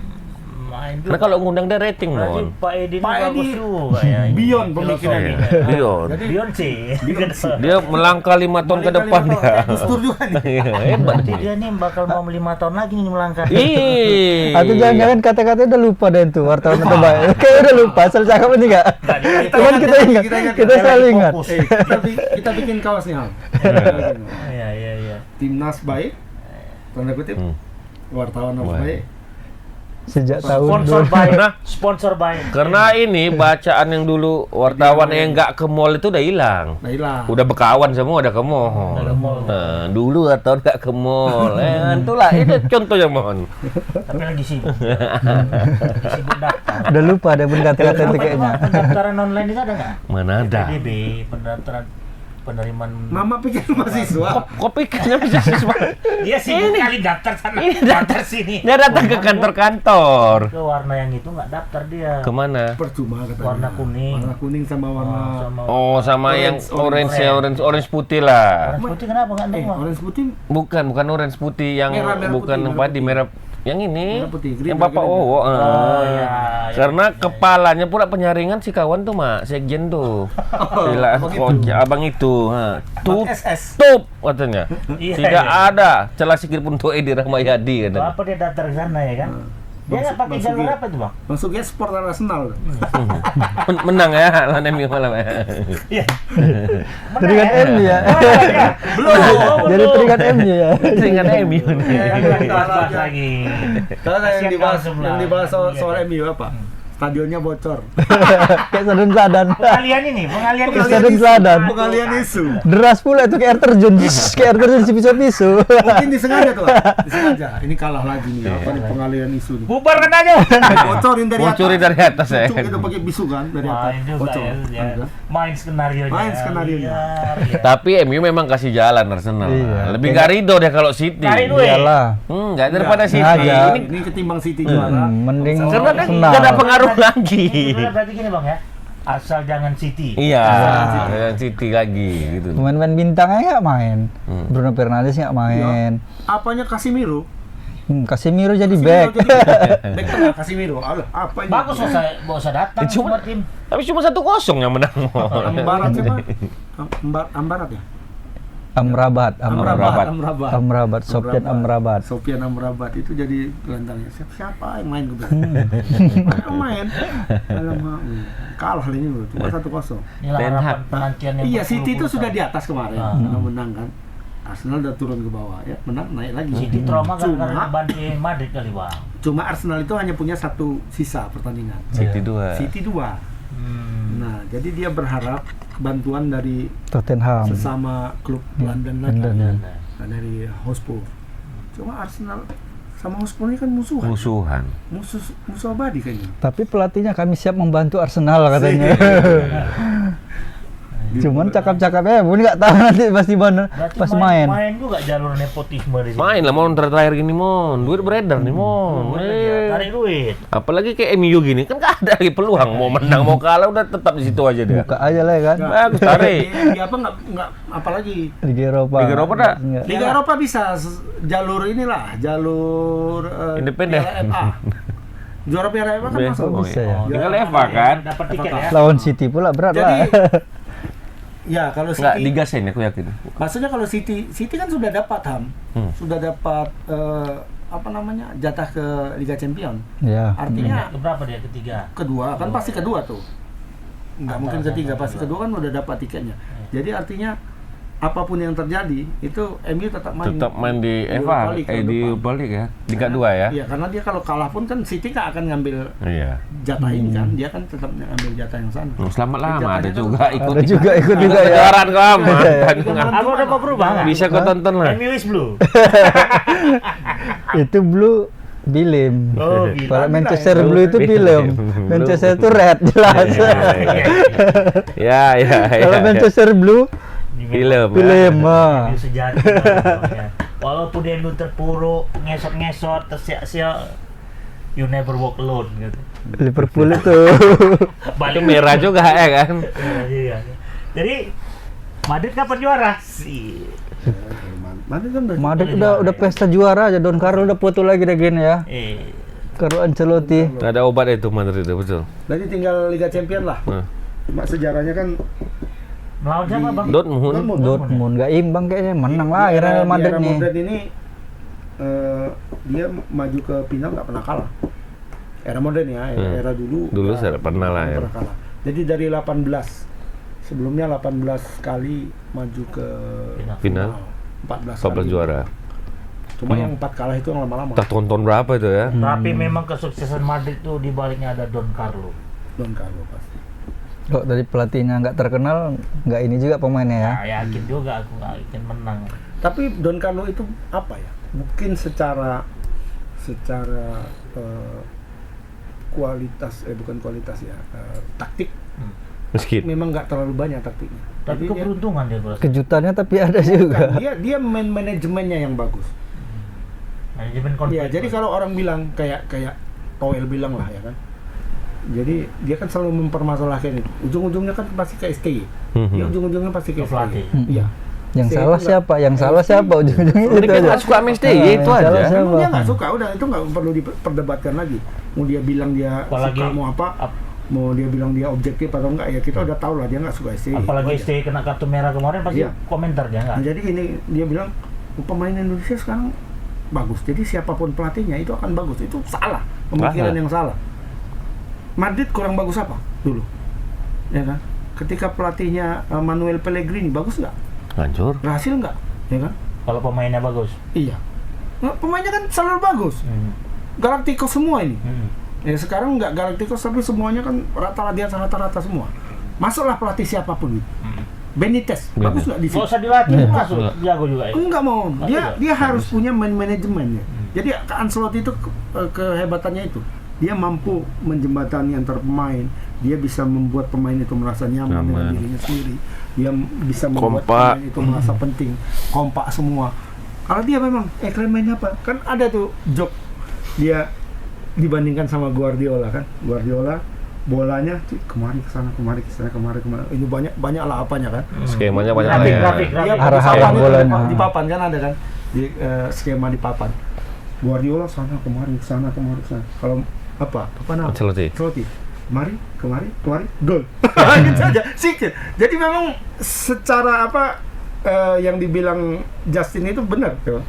Main Nah kalau ngundang dia rating Berarti mon. Pak Edi ini Pak bagus Edi juga ya. ini beyond pemikirannya. filosofinya. Dion. Jadi Beyonce. Dia melangkah 5 tahun ke depan dia. Gustur juga nih. Iya, hebat Berarti dia. dia nih bakal mau 5 tahun lagi nih melangkah. Ih. Atau jangan-jangan kata-kata udah lupa deh itu wartawan terbaik. Kayak udah lupa, asal cakap ini enggak. Cuman kita ingat, kita selalu ingat. Fokus. Kita bikin kaosnya. Al. Iya, iya, iya. Timnas baik, tanda kutip, wartawan harus Baik. baik. Sejak tahun Sponsor baik. Nah. Sponsor baik. Karena ini bacaan yang dulu wartawan yang nggak ke mall itu udah hilang. Nah hilang. Udah berkawan semua udah ke mall. Udah ke mall. Nah, dulu atau nggak ke mall. Itulah itu contohnya mohon. Tapi lagi sibuk. Sibuk daftar. udah lupa ada pun kata-kata itu kayaknya. Pendaftaran online itu ada nggak? Mana ada? PDB, pendaftaran penerimaan. Mama pikir mahasiswa. Kok pikirnya bisa siswa? Dia sibuk kali daftar sana, Ini daftar sini. Dia datang ke kantor-kantor. Ke warna yang itu nggak daftar dia. Kemana? Percuma katanya. Warna kuning. Warna kuning sama warna. Oh, sama yang orange putih lah. Orange putih kenapa nggak daftar? Orange putih. Bukan orange putih yang Merah bukan putih, yang merah padi putih. merah. Yang ini, Merah putih, green, yang Bapak green. Wowo. Oh iya. Karena kepalanya pula penyaringan si kawan tuh mak, sekjen tuh. Sila abang itu, tutup katanya. Iya, Tidak iya. ada celah sedikit pun untuk Edi Rahmayadi katanya. Apa dia daftar ke sana ya kan? Dia nggak pakai Maksudnya- jalur apa tuh, Bang? Masuknya sport Arsenal. Menang ya lawan MU malam ya. Iya. Teringat MU ya. Belum. Jadi teringat MU ya. Dengan MU nih. Bahas lagi. Karena Kasihan yang dibahas kawan sebelah. soal MU apa? Stadionnya bocor. Kayak Stadion Teladan. Pengalian ini, pengalian Kayak Stadion Teladan. Pengalian isu. Deras pula itu kayak air terjun. Kayak air terjun si pisu-pisu. Mungkin disengaja tuh. Disengaja. Ini kalah lagi nih. Apa nih pengalian isu nih. Bubarkan aja. Bocorin dari atas. Bocorin dari atas ya. Cucuk itu pakai bisu kan dari atas. Main juga Bocor. ya. Main skenario-nya. Main skenario-nya. Iya. Tapi MU memang kasih jalan Arsenal. Iya. Lebih gak ridho deh kalau City. Cari duit. Iyalah. Enggak daripada Enggak, City. sengaja. Ini Ini ketimbang City juara. Mending karena kan Arsenal. gak ada pengaruh lagi. Sebenarnya berarti gini Bang ya. Asal jangan City. Iya, City lagi gitu. Pemain-pemain bintangnya nggak main. Hmm. Bruno Fernandes nggak main. Apanya Casemiro? Casemiro jadi back. Back tengah Casemiro. Alah, apa ini? Bagus nggak usah datang Cuma- semua tim. Tapi cuma 1-0 yang menang. Ambarat siapa? Ambarat ya? Amrabat. Sofian Amrabat. Sofian Amrabat itu jadi gelandangnya. Siapa yang main gue bilang? Yang main. Alamak, kalah ini loh, cuma 1-0. Inilah Ten harapan Hag. penantian yang Iya, City itu berpuluh-puluh sudah tahun. di atas kemarin, karena menang kan. Arsenal udah turun ke bawah ya, menang naik lagi. City trauma Cuma- karena bantu Madrid kali Bang. Cuma Arsenal itu hanya punya satu sisa pertandingan. City 2. City 2. Nah, jadi dia berharap bantuan dari Tottenham. sesama klub London lagi. London. Nah, dari Hotspur. Cuma Arsenal sama Hotspur ini kan musuhan. Musuhan. Musuh abadi kayaknya. Tapi pelatihnya kami siap membantu Arsenal katanya. Cuman cakap-cakapnya pun nggak tahu nanti pasti bener Berarti pas main. main juga jalur nepotisme di sini. Main lah Mon terakhir gini Mon. Duit beredar nih Mon. Tarik duit. Apalagi kayak MU gini kan gak ada lagi peluang mau menang mau kalah udah tetap di situ aja dia. Buka aja lah ya kan. Bagus tarik. Liga apa nggak apalagi Liga Eropa. Liga Eropa dah. Nggak. Liga Eropa bisa jalur inilah, jalur Independen. Piala FA. Juara Piala FA kan masuk. Oh, bisa iya. ya. Tinggal FA kan. Dapat tiket ya. Lawan City pula berat Jadi lah. ya kalau Enggak City, digasen aku yakin. maksudnya kalau City kan sudah dapat sudah dapat apa namanya jatah ke Liga Champion. Ya. Artinya Berapa dia ketiga? kedua kan pasti kedua tuh, nggak mungkin ketiga, pasti kedua kan udah dapat tiketnya. Jadi artinya apapun yang terjadi itu MU tetap main di Europa FA League tahun di depan. Europa League ya. Liga 2 ya. Iya, karena dia kalau kalah pun kan City nggak akan ngambil Iya. jatah ini kan, dia kan tetap ngambil jatah yang sana. Selamat lama ada Jatahnya juga kan- ikut. Ada juga ikut juga ya. Kejuaraan kau aman. Aku udah mau berubah nggak? Bisa kau tonton lah. MU is blue. Itu blue Bilim. Oh, Bilim. Kalau Manchester Bilim. Blue itu Bilim. Bilim. Manchester itu red jelas. Ya ya ya. Kalau Manchester Blue Film. Bilim. MU sejati. Bang. Walaupun dia MU terpuruk, ngesot-ngesot, tersiak-siak, you never walk alone gitu. Liverpool itu. Itu merah juga ya kan. Iya. Jadi Madrid kapan juara? Si. Madrid kan Madrid udah pesta juara aja. Don Carlo udah foto lagi deh gini ya. Carlo Ancelotti. Ada obat itu Madrid itu betul. Jadi tinggal Liga Champion lah. Nah. Cuma sejarahnya kan Melawan siapa Bang? Dortmund. Dortmund nggak imbang kayaknya, menang lah di akhirnya era- Madrid di era nih. Madrid ini dia maju ke final nggak pernah kalah. Era modern ya, era dulu. Dulu nggak- saya pernah lah nggak ya. pernah kalah. Jadi dari 18 sebelumnya 18 kali maju ke Final. 14 14 kali. juara. Cuma yang 4 kalah itu yang lama-lama. Tak tonton berapa itu ya? Tapi memang kesuksesan Madrid tuh di baliknya ada Don Carlo. Don Carlo pasti. Kok dari pelatihnya nggak terkenal, nggak ini juga pemainnya ya. Nah, yakin juga aku nggak yakin menang. Tapi Don Carlo itu apa ya? Mungkin secara kualitas bukan kualitas ya, taktik Meski memang nggak terlalu banyak taktiknya. Tapi Jadi dia- keberuntungan dia berarti. Kejutannya tapi ada juga. dia main manajemennya yang bagus. Manajemen konflik. Iya, jadi kalau orang bilang kayak Toel bilang lah ya kan. Jadi dia kan selalu mempermasalahkan itu. Ujung-ujungnya kan pasti ke STY. Dia ujung-ujungnya pasti ke Ke pelatih. STY. Iya. Yang STY salah itu siapa? Yang salah siapa? Ujung-ujungnya Jadi itu kita aja. nggak suka sama STY, Nah, itu yang salah aja. siapa? Emang dia nggak suka, udah itu nggak perlu diperdebatkan lagi. Mau dia bilang dia Apalagi- suka mau apa, mau dia bilang dia objektif atau enggak ya kita udah tahu lah dia nggak suka STY. Apalagi Itu aja. STY kena kartu merah kemarin pasti Iya. komentar dia nggak? Nah, jadi ini dia bilang pemain Indonesia sekarang bagus. Jadi siapapun pelatihnya itu akan bagus. Itu salah, pemikiran Salah. yang salah. Madrid kurang bagus apa dulu? Ya kan? Ketika pelatihnya Manuel Pellegrini bagus nggak? hancur. Berhasil nggak? Ya kan? Kalau pemainnya bagus. Iya. Nah, pemainnya kan selalu bagus. Galacticos semua ini. Ya sekarang nggak Galacticos tapi semuanya kan rata-rata semua. Masuklah pelatih siapapun gitu. Benitez, bagus nggak di Nggak situ? usah dilatih, masuk jago juga ya. Enggak mau. Dia harus Bagus. punya manajemen ya. Jadi Ancelotti itu kehebatannya itu. Dia mampu menjembatani antar pemain. Dia bisa membuat pemain itu merasa nyaman dengan dirinya sendiri. Dia bisa membuat Kompak. pemain itu merasa penting, kompak semua. Kalau dia memang kalian mainnya apa? Kan ada tuh joke dia dibandingkan sama Guardiola kan. Guardiola bolanya kemari ke sana, kemari ke sana, kemari. Ini banyak lah apanya kan. Skemanya banyak Grafik. Dia Arahan papan itu bolanya. di papan kan ada kan di skema di papan. Guardiola sana kemari sana. Kalau apa nama? Ancelotti. Kemari, gol. Gitu aja. Sikit. Jadi memang secara yang dibilang Justin itu benar tuh.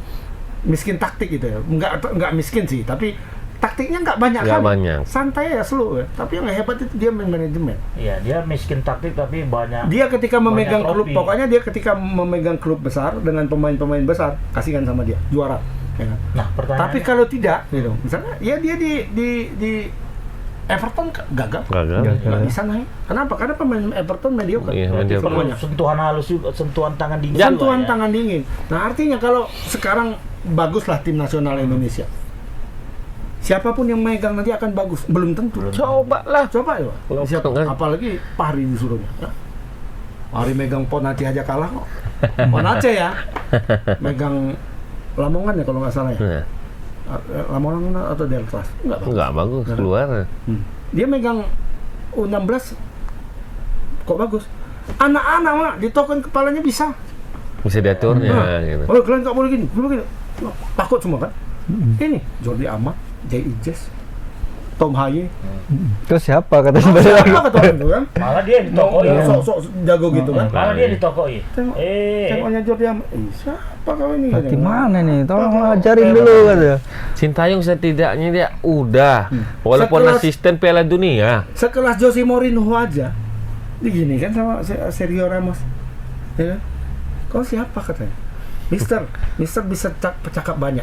Miskin taktik gitu ya. Enggak miskin sih, tapi taktiknya nggak banyak Nggak kan. banyak. Santai ya, slow ya. Tapi yang hebat itu dia main manajemen. Iya, dia miskin taktik tapi banyak. Dia ketika memegang Banyak klub, trofi. pokoknya dia ketika memegang klub besar dengan pemain-pemain besar, kasihkan sama dia juara. Ya kan? Nah, pertanyaannya. Tapi kalau tidak, gitu, misalnya, ya dia di Everton gagal, nggak bisa naik. Kenapa? Karena pemain Everton mediocre. Iya, berarti mediocre. perlu Semuanya. sentuhan halus juga, sentuhan tangan dingin. Sentuhan juga, ya. tangan dingin. Nah artinya kalau sekarang baguslah tim nasional Indonesia. Siapapun yang megang nanti akan bagus. Belum tentu. Coba lah. Coba ya. Kalau Siapa? kan. Apalagi Pahri disuruhnya. Ya. Pahri megang Ponati aja kalah kok. Ponace ya. Megang Lamongan ya kalau nggak salah ya. Nah, Lamongan atau Deltras? enggak bagus keluar. Dia megang U16 kok bagus. Anak-anak mah ditoken kepalanya bisa. Bisa diaturnya gitu. Oh kalian nggak boleh gini, boleh gini. Takut semua kan? Ini Jordi Amat, Jay Ijes, Tom Haye. Terus siapa kata Siapa sebenarnya? kata orang itu kan? Malah dia ditokoin. Sok jago gitu kan? Malah dia ditokoin. Tengoknya Jordi Amat. Siapa kau ini? Di mana nih? Tolong ajarin dulu kata. Sintayong setidaknya dia udah walaupun Sekelas- asisten Piala Dunia. Sekelas Jose Mourinho aja. Begini kan sama Sergio Ramos. Ya kan? Kau siapa katanya? Mister bisa cakap banyak.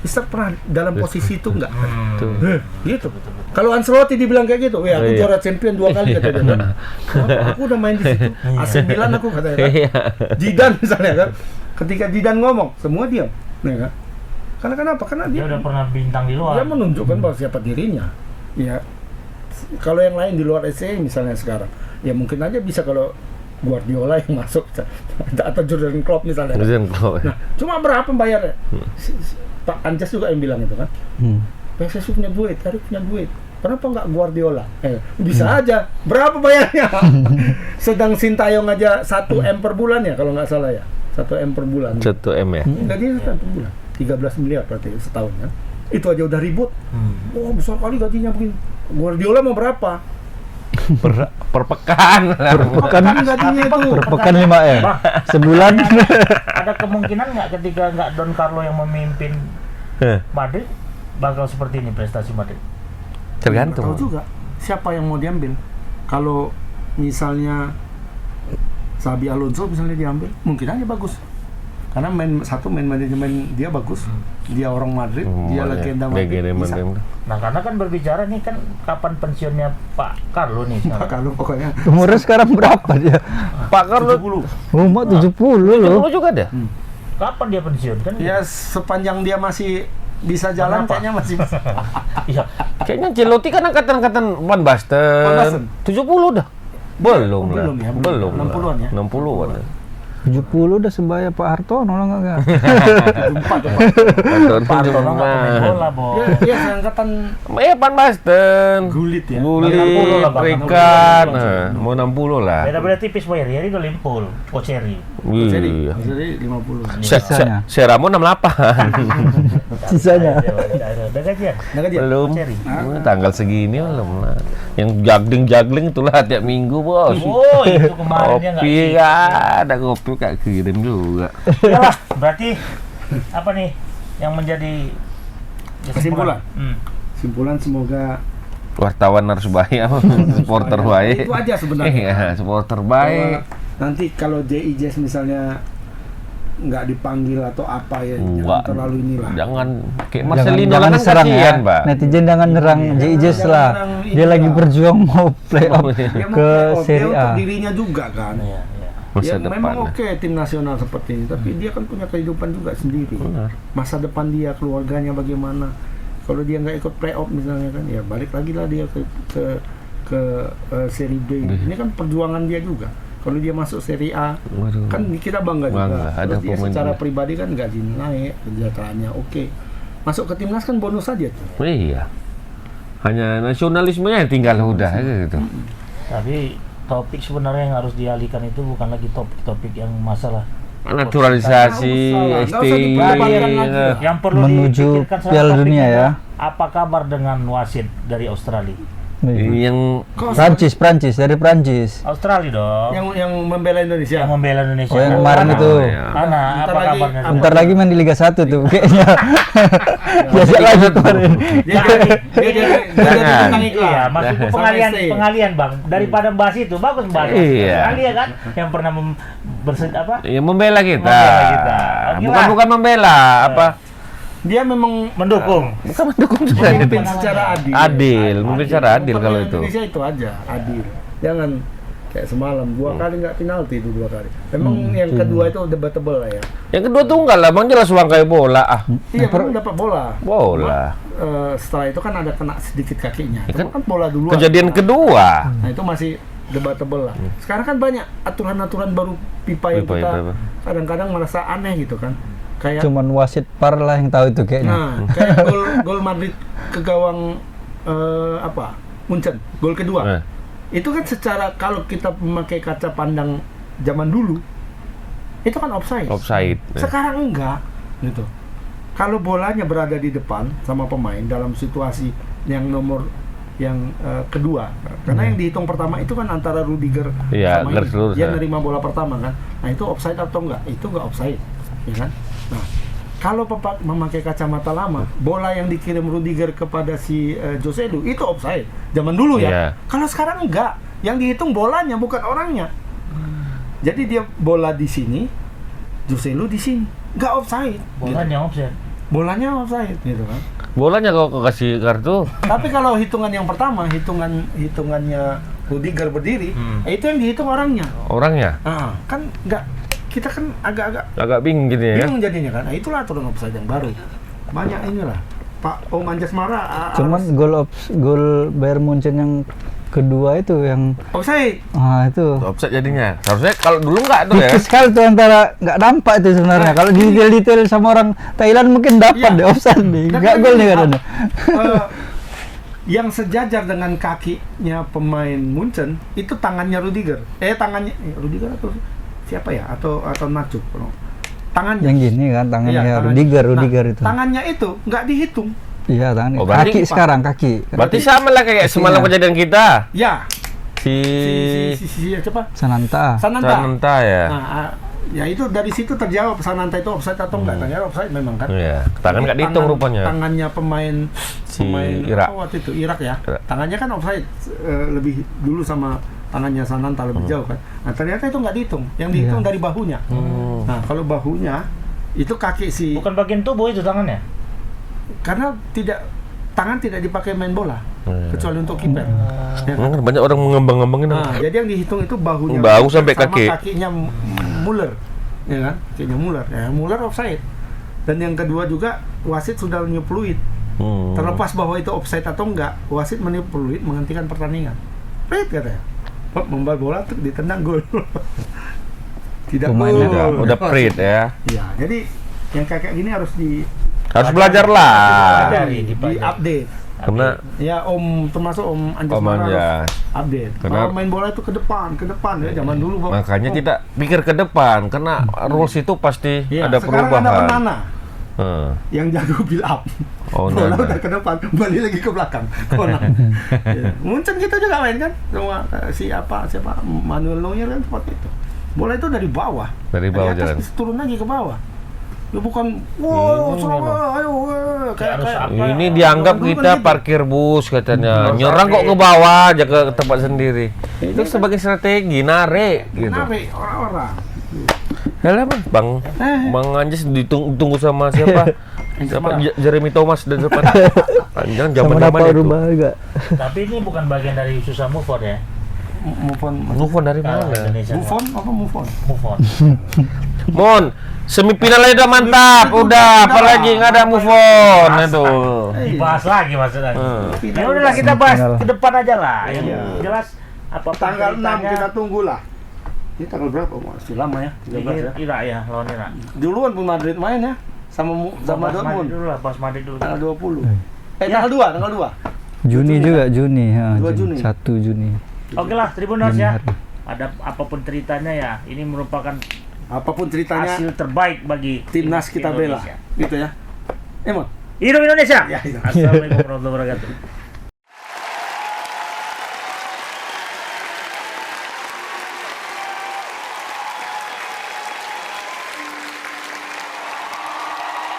Mister pernah dalam posisi itu enggak? Tuh. Gitu. Kalau Ancelotti dibilang kayak gitu, ya aku Iya. juara champion 2 kali katanya kan. Aku udah main di situ. AC Milan aku katanya kan. Iya. Zidane misalnya kan. Ketika Zidane ngomong, semua diam. Ya kan? Karena kenapa? Karena Dia udah pernah bintang di luar. dia menunjukkan bahwa siapa dirinya. Ya. Kalau yang lain di luar SC misalnya sekarang, ya mungkin aja bisa kalau Guardiola yang masuk atau Jurgen Klopp misalnya. Jurgen Klopp. Nah, cuma berapa bayarnya? Pak Anjas juga yang bilang itu kan. PSSI punya duit, Erik punya duit. Kenapa nggak Guardiola? Bisa aja. Berapa bayarnya? Sedang Sintayong aja 1 M per bulan ya kalau nggak salah ya. 1 M per bulan. 1 M ya. Gajinya 1 per bulan. 13 miliar berarti setahun kan. Itu aja udah ribut. Oh besar kali gajinya begini. Guardiola mau berapa? Per pekan. Perpekan gajinya itu. perpekan 5 M. Sebulan. Ada kemungkinan nggak ketika nggak Don Carlo yang memimpin Madrid bakal seperti ini prestasi Madrid? Tergantung. Tahu juga siapa yang mau diambil. Kalau misalnya Xabi Alonso misalnya diambil, mungkin aja bagus. Karena main manajemen dia bagus. Dia orang Madrid, dia legenda Madrid. Bisa. Nah karena kan berbicara nih kan kapan pensiunnya Pak Carlo nih sekarang. Kalau pokoknya Umurnya sekarang berapa dia? Pak Carlo Umur 70 loh. juga dia. Kapan dia pensiun kan? ya sepanjang dia masih bisa jalan Kenapa? kayaknya masih bisa. Iya. Kayaknya Ancelotti kan angkatan Van Basten. 70 dah. Belum lah. Belum ya, Belum. 60-an ya? 60-an. 70 udah sebaya Pak Hartono lah enggak? Pak Hartono nggak pemain bola, Bo. Dia seangkatan Van Basten. Gulit ya. 60 lah, Bang. Rikat. Nah, mau 60 lah. Beda-beda tipis Boyer, jadi udah limpul. Poceri. Iya. Jadi 50. Sisanya. Seramo 68. Sisanya. Udah gajian? Nah, kan dia? Belum. Poceri. Tanggal segini belum lah. Yang juggling itulah tiap minggu, Bos. Oh, itu kemarinnya nggak Kopi sih. nggak ada kopi kayak kirim juga. Iyalah, berarti apa nih yang menjadi Kesimpulan? Hmm. Simpulan semoga Wartawan harus baik, supporter baik. itu aja sebenarnya. Iya, supporter Bahwa baik. nanti kalau JIJS misalnya nggak dipanggil atau apa ya, Enggak. jangan terlalu inilah. Jangan kayak Jangan, Marcelino jangan kan serang ya. kasihan, Pak. Netizen jangan nyerang JIJS jangan lah. nyerang Dia inilah. lagi berjuang mau playoff Dia mau ke playoff, dia Serie A. untuk dirinya juga kan. Iya, iya. Masa Ya, depan. memang oke tim nasional seperti ini, tapi dia kan punya kehidupan juga sendiri. Benar. Masa depan dia, keluarganya bagaimana? Kalau dia nggak ikut playoff misalnya kan, ya balik lagi lah dia ke Serie B. Ini kan perjuangan dia juga. Kalau dia masuk Serie A, Waduh. kan kita bangga juga. Ada Terus dia pemain secara juga. pribadi kan gaji naik, kesejahteraannya oke. Masuk ke timnas kan bonus saja tuh. Iya. Hanya nasionalismenya yang tinggal udah gitu. Tapi topik sebenarnya yang harus dialihkan itu bukan lagi topik-topik yang masalah Naturalisasi, Nggak usah ST, diperdebatkan lagi. yang perlu Menuju dipikirkan salah Piala topiknya Dunia ya. adalah, apa kabar dengan wasit dari Australia? yang Prancis dari Prancis. Australia dong. Yang membela Indonesia. Yang membela Indonesia. Oh, yang kemarin itu. iya. Ana, Bentar apa lagi, kabarnya? Bentar lagi main di Liga 1 tuh kayaknya. Biasa lagi kemarin. Dia jadi bintang iklan. Iya, maksud Sama pengalian ST. pengalian Bang. Daripada bahas itu bagus bahas. Iya. Australia kan yang pernah apa? Ya membela kita. Membela kita. Oke lah. Bukan membela, apa? Dia memang Mendukung. Bukan mendukung juga. memimpin secara adil. Adil, memimpin secara adil kalau itu. Indonesia itu aja, adil. Jangan kayak semalam 2 kali nggak penalti itu 2 kali. Memang yang kedua itu debatable lah ya. Yang kedua tunggal lah, bang jelas uang kayak bola ah. Iya, memang dapat bola. Bola. Setelah itu kan ada kena sedikit kakinya. Ya Itu kan bola duluan. Kejadian kedua. Nah, itu masih debatable lah. Sekarang kan banyak aturan-aturan baru FIFA yang FIFA, kita FIFA. kadang-kadang merasa aneh gitu kan. Kayak Cuman wasit par lah yang tahu itu kayaknya. nah, kayak gol Madrid ke gawang Munchen, gol kedua. Eh. Itu kan secara kalau kita memakai kaca pandang zaman dulu itu kan offside. Offside. Sekarang enggak gitu. Kalau bolanya berada di depan sama pemain dalam situasi yang nomor yang kedua, karena yang dihitung pertama itu kan antara Rudiger Iya, sama garis ini. lurus, Dia ya. nerima bola pertama kan. Nah, itu offside atau enggak? Itu enggak offside, ya kan? Nah, kalau memakai kacamata lama, bola yang dikirim Rudiger kepada si Joselu itu offside. Zaman dulu ya. Iya. Kalau sekarang enggak. Yang dihitung bolanya bukan orangnya. Jadi dia bola di sini, Joselu di sini. Enggak offside. Bolanya offset. Bolanya offside gitu kan. Bolanya kok kasih kartu. Tapi kalau hitungan yang pertama, hitungannya Rudiger berdiri, itu yang dihitung orangnya. Orangnya Kan enggak, kita kan agak-agak agak bingung gitu ya. bingung jadinya kan. Nah, itulah aturan offside yang baru. Banyak inilah. Pak Om Anjasmara Cuman gol Bayern Munchen yang kedua itu yang offside. itu Offside jadinya. Harusnya kalau dulu nggak tuh ya. tipis sekali tuh antara nggak nampak itu sebenarnya. Kalau di detail sama orang Thailand mungkin dapat Iya. deh offside nih. Dan Nggak kan gol nih ini, katanya. yang sejajar dengan kakinya pemain Munchen itu tangannya Rudiger. Tangannya Rudiger atau siapa ya? Atau Nacho. Tangannya. Yang gini kan tangannya Iya, Rudiger itu. Tangannya itu nggak dihitung. Iya tangannya. Oh, berarti- Kaki sekarang kaki. Berarti sama lah kayak semalam kejadian kita. Ya. Si Si siapa? Sananta. Sananta ya. Nah, ya itu dari situ terjawab Sananta itu offside atau enggak. Ternyata offside memang kan. Iya. Tangan nggak dihitung rupanya. Tangannya pemain Si Irak. apa waktu itu Irak ya. Irak. Tangannya kan offside lebih dulu sama tangannya Sananta lebih jauh kan. Nah, ternyata itu nggak dihitung. Yang dihitung dari bahunya. Nah, kalau bahunya itu kaki si Bukan bagian tubuh itu tangannya. karena tangan tidak dipakai main bola kecuali untuk kiper. Ya kan? Kan banyak orang mengembang-ngembangin. Nah, jadi yang dihitung itu bahunya. Bahu sampai sama kaki. kakinya Muller. Ya kan? Kakinya Muller. Ya, Muller offside. Dan yang kedua juga wasit sudah meniup peluit. Terlepas bahwa itu offside atau enggak, wasit meniup peluit menghentikan pertandingan. Prit katanya. Membawa bola tuh ditendang gol. Tidak Pemainnya gol. Udah prit ya. Ya, jadi yang kayak gini harus Harus belajar lah. di update. Karena Ya termasuk Om Anjas Om Mara Anjas. harus update. Karena- Kalau main bola itu ke depan ya zaman dulu. Bang. makanya kita pikir ke depan karena rules itu pasti Iya, ada sekarang perubahan. ada Onana yang jago build up. Oh, Bola Onana. udah ke depan, balik lagi ke belakang. Onana. Ya. Munchen kita juga main kan, sama siapa Manuel Neuer kan seperti itu. Bola itu dari bawah. Dari bawah atas jalan. turun lagi ke bawah. Ya bukan, wow, Surabaya, ayo, kayak Ini dianggap Dulu kan kita gitu. parkir bus katanya. Nyerang kok ke bawah aja ke tempat sendiri. Itu sebagai strategi narik gitu. Narik orang-orang. Yalah Bang Anjas ditunggu sama siapa? Jeremy Thomas dan depan. Panjang Sama zaman-zaman dapat itu. rumah juga. Tapi ini bukan bagian dari susah move on ya. Move on dari Kalau mana? Indonesia Move on apa move on? move on. Mon, semifinal aja udah mantap, udah apalagi nggak ada move on itu. Dibahas lagi maksudnya. Hmm. Ya udahlah kita bahas Final. ke depan aja lah. Yang Iya. jelas apa Tanggal 6 ceritanya. kita tunggulah. Ini tanggal berapa? Masih lama ya. 13 ya. Ira ya, lawan Ira. Duluan pun Madrid main ya sama sama Bahas Madrid Dortmund. dulu lah, bahas Madrid dulu. Tanggal 20. Tanggal 2, tanggal 2. Juni juga, Juni. Ya, 2 Juni. 1 Juni. Oke lah, Tribuners Juni ya. hari. Ada apapun ceritanya ya, ini merupakan Apapun ceritanya hasil terbaik bagi timnas kita bela. Indonesia. Gitu ya. Emon. Hidup Indonesia. Ya, hidup. Assalamualaikum warahmatullahi wabarakatuh.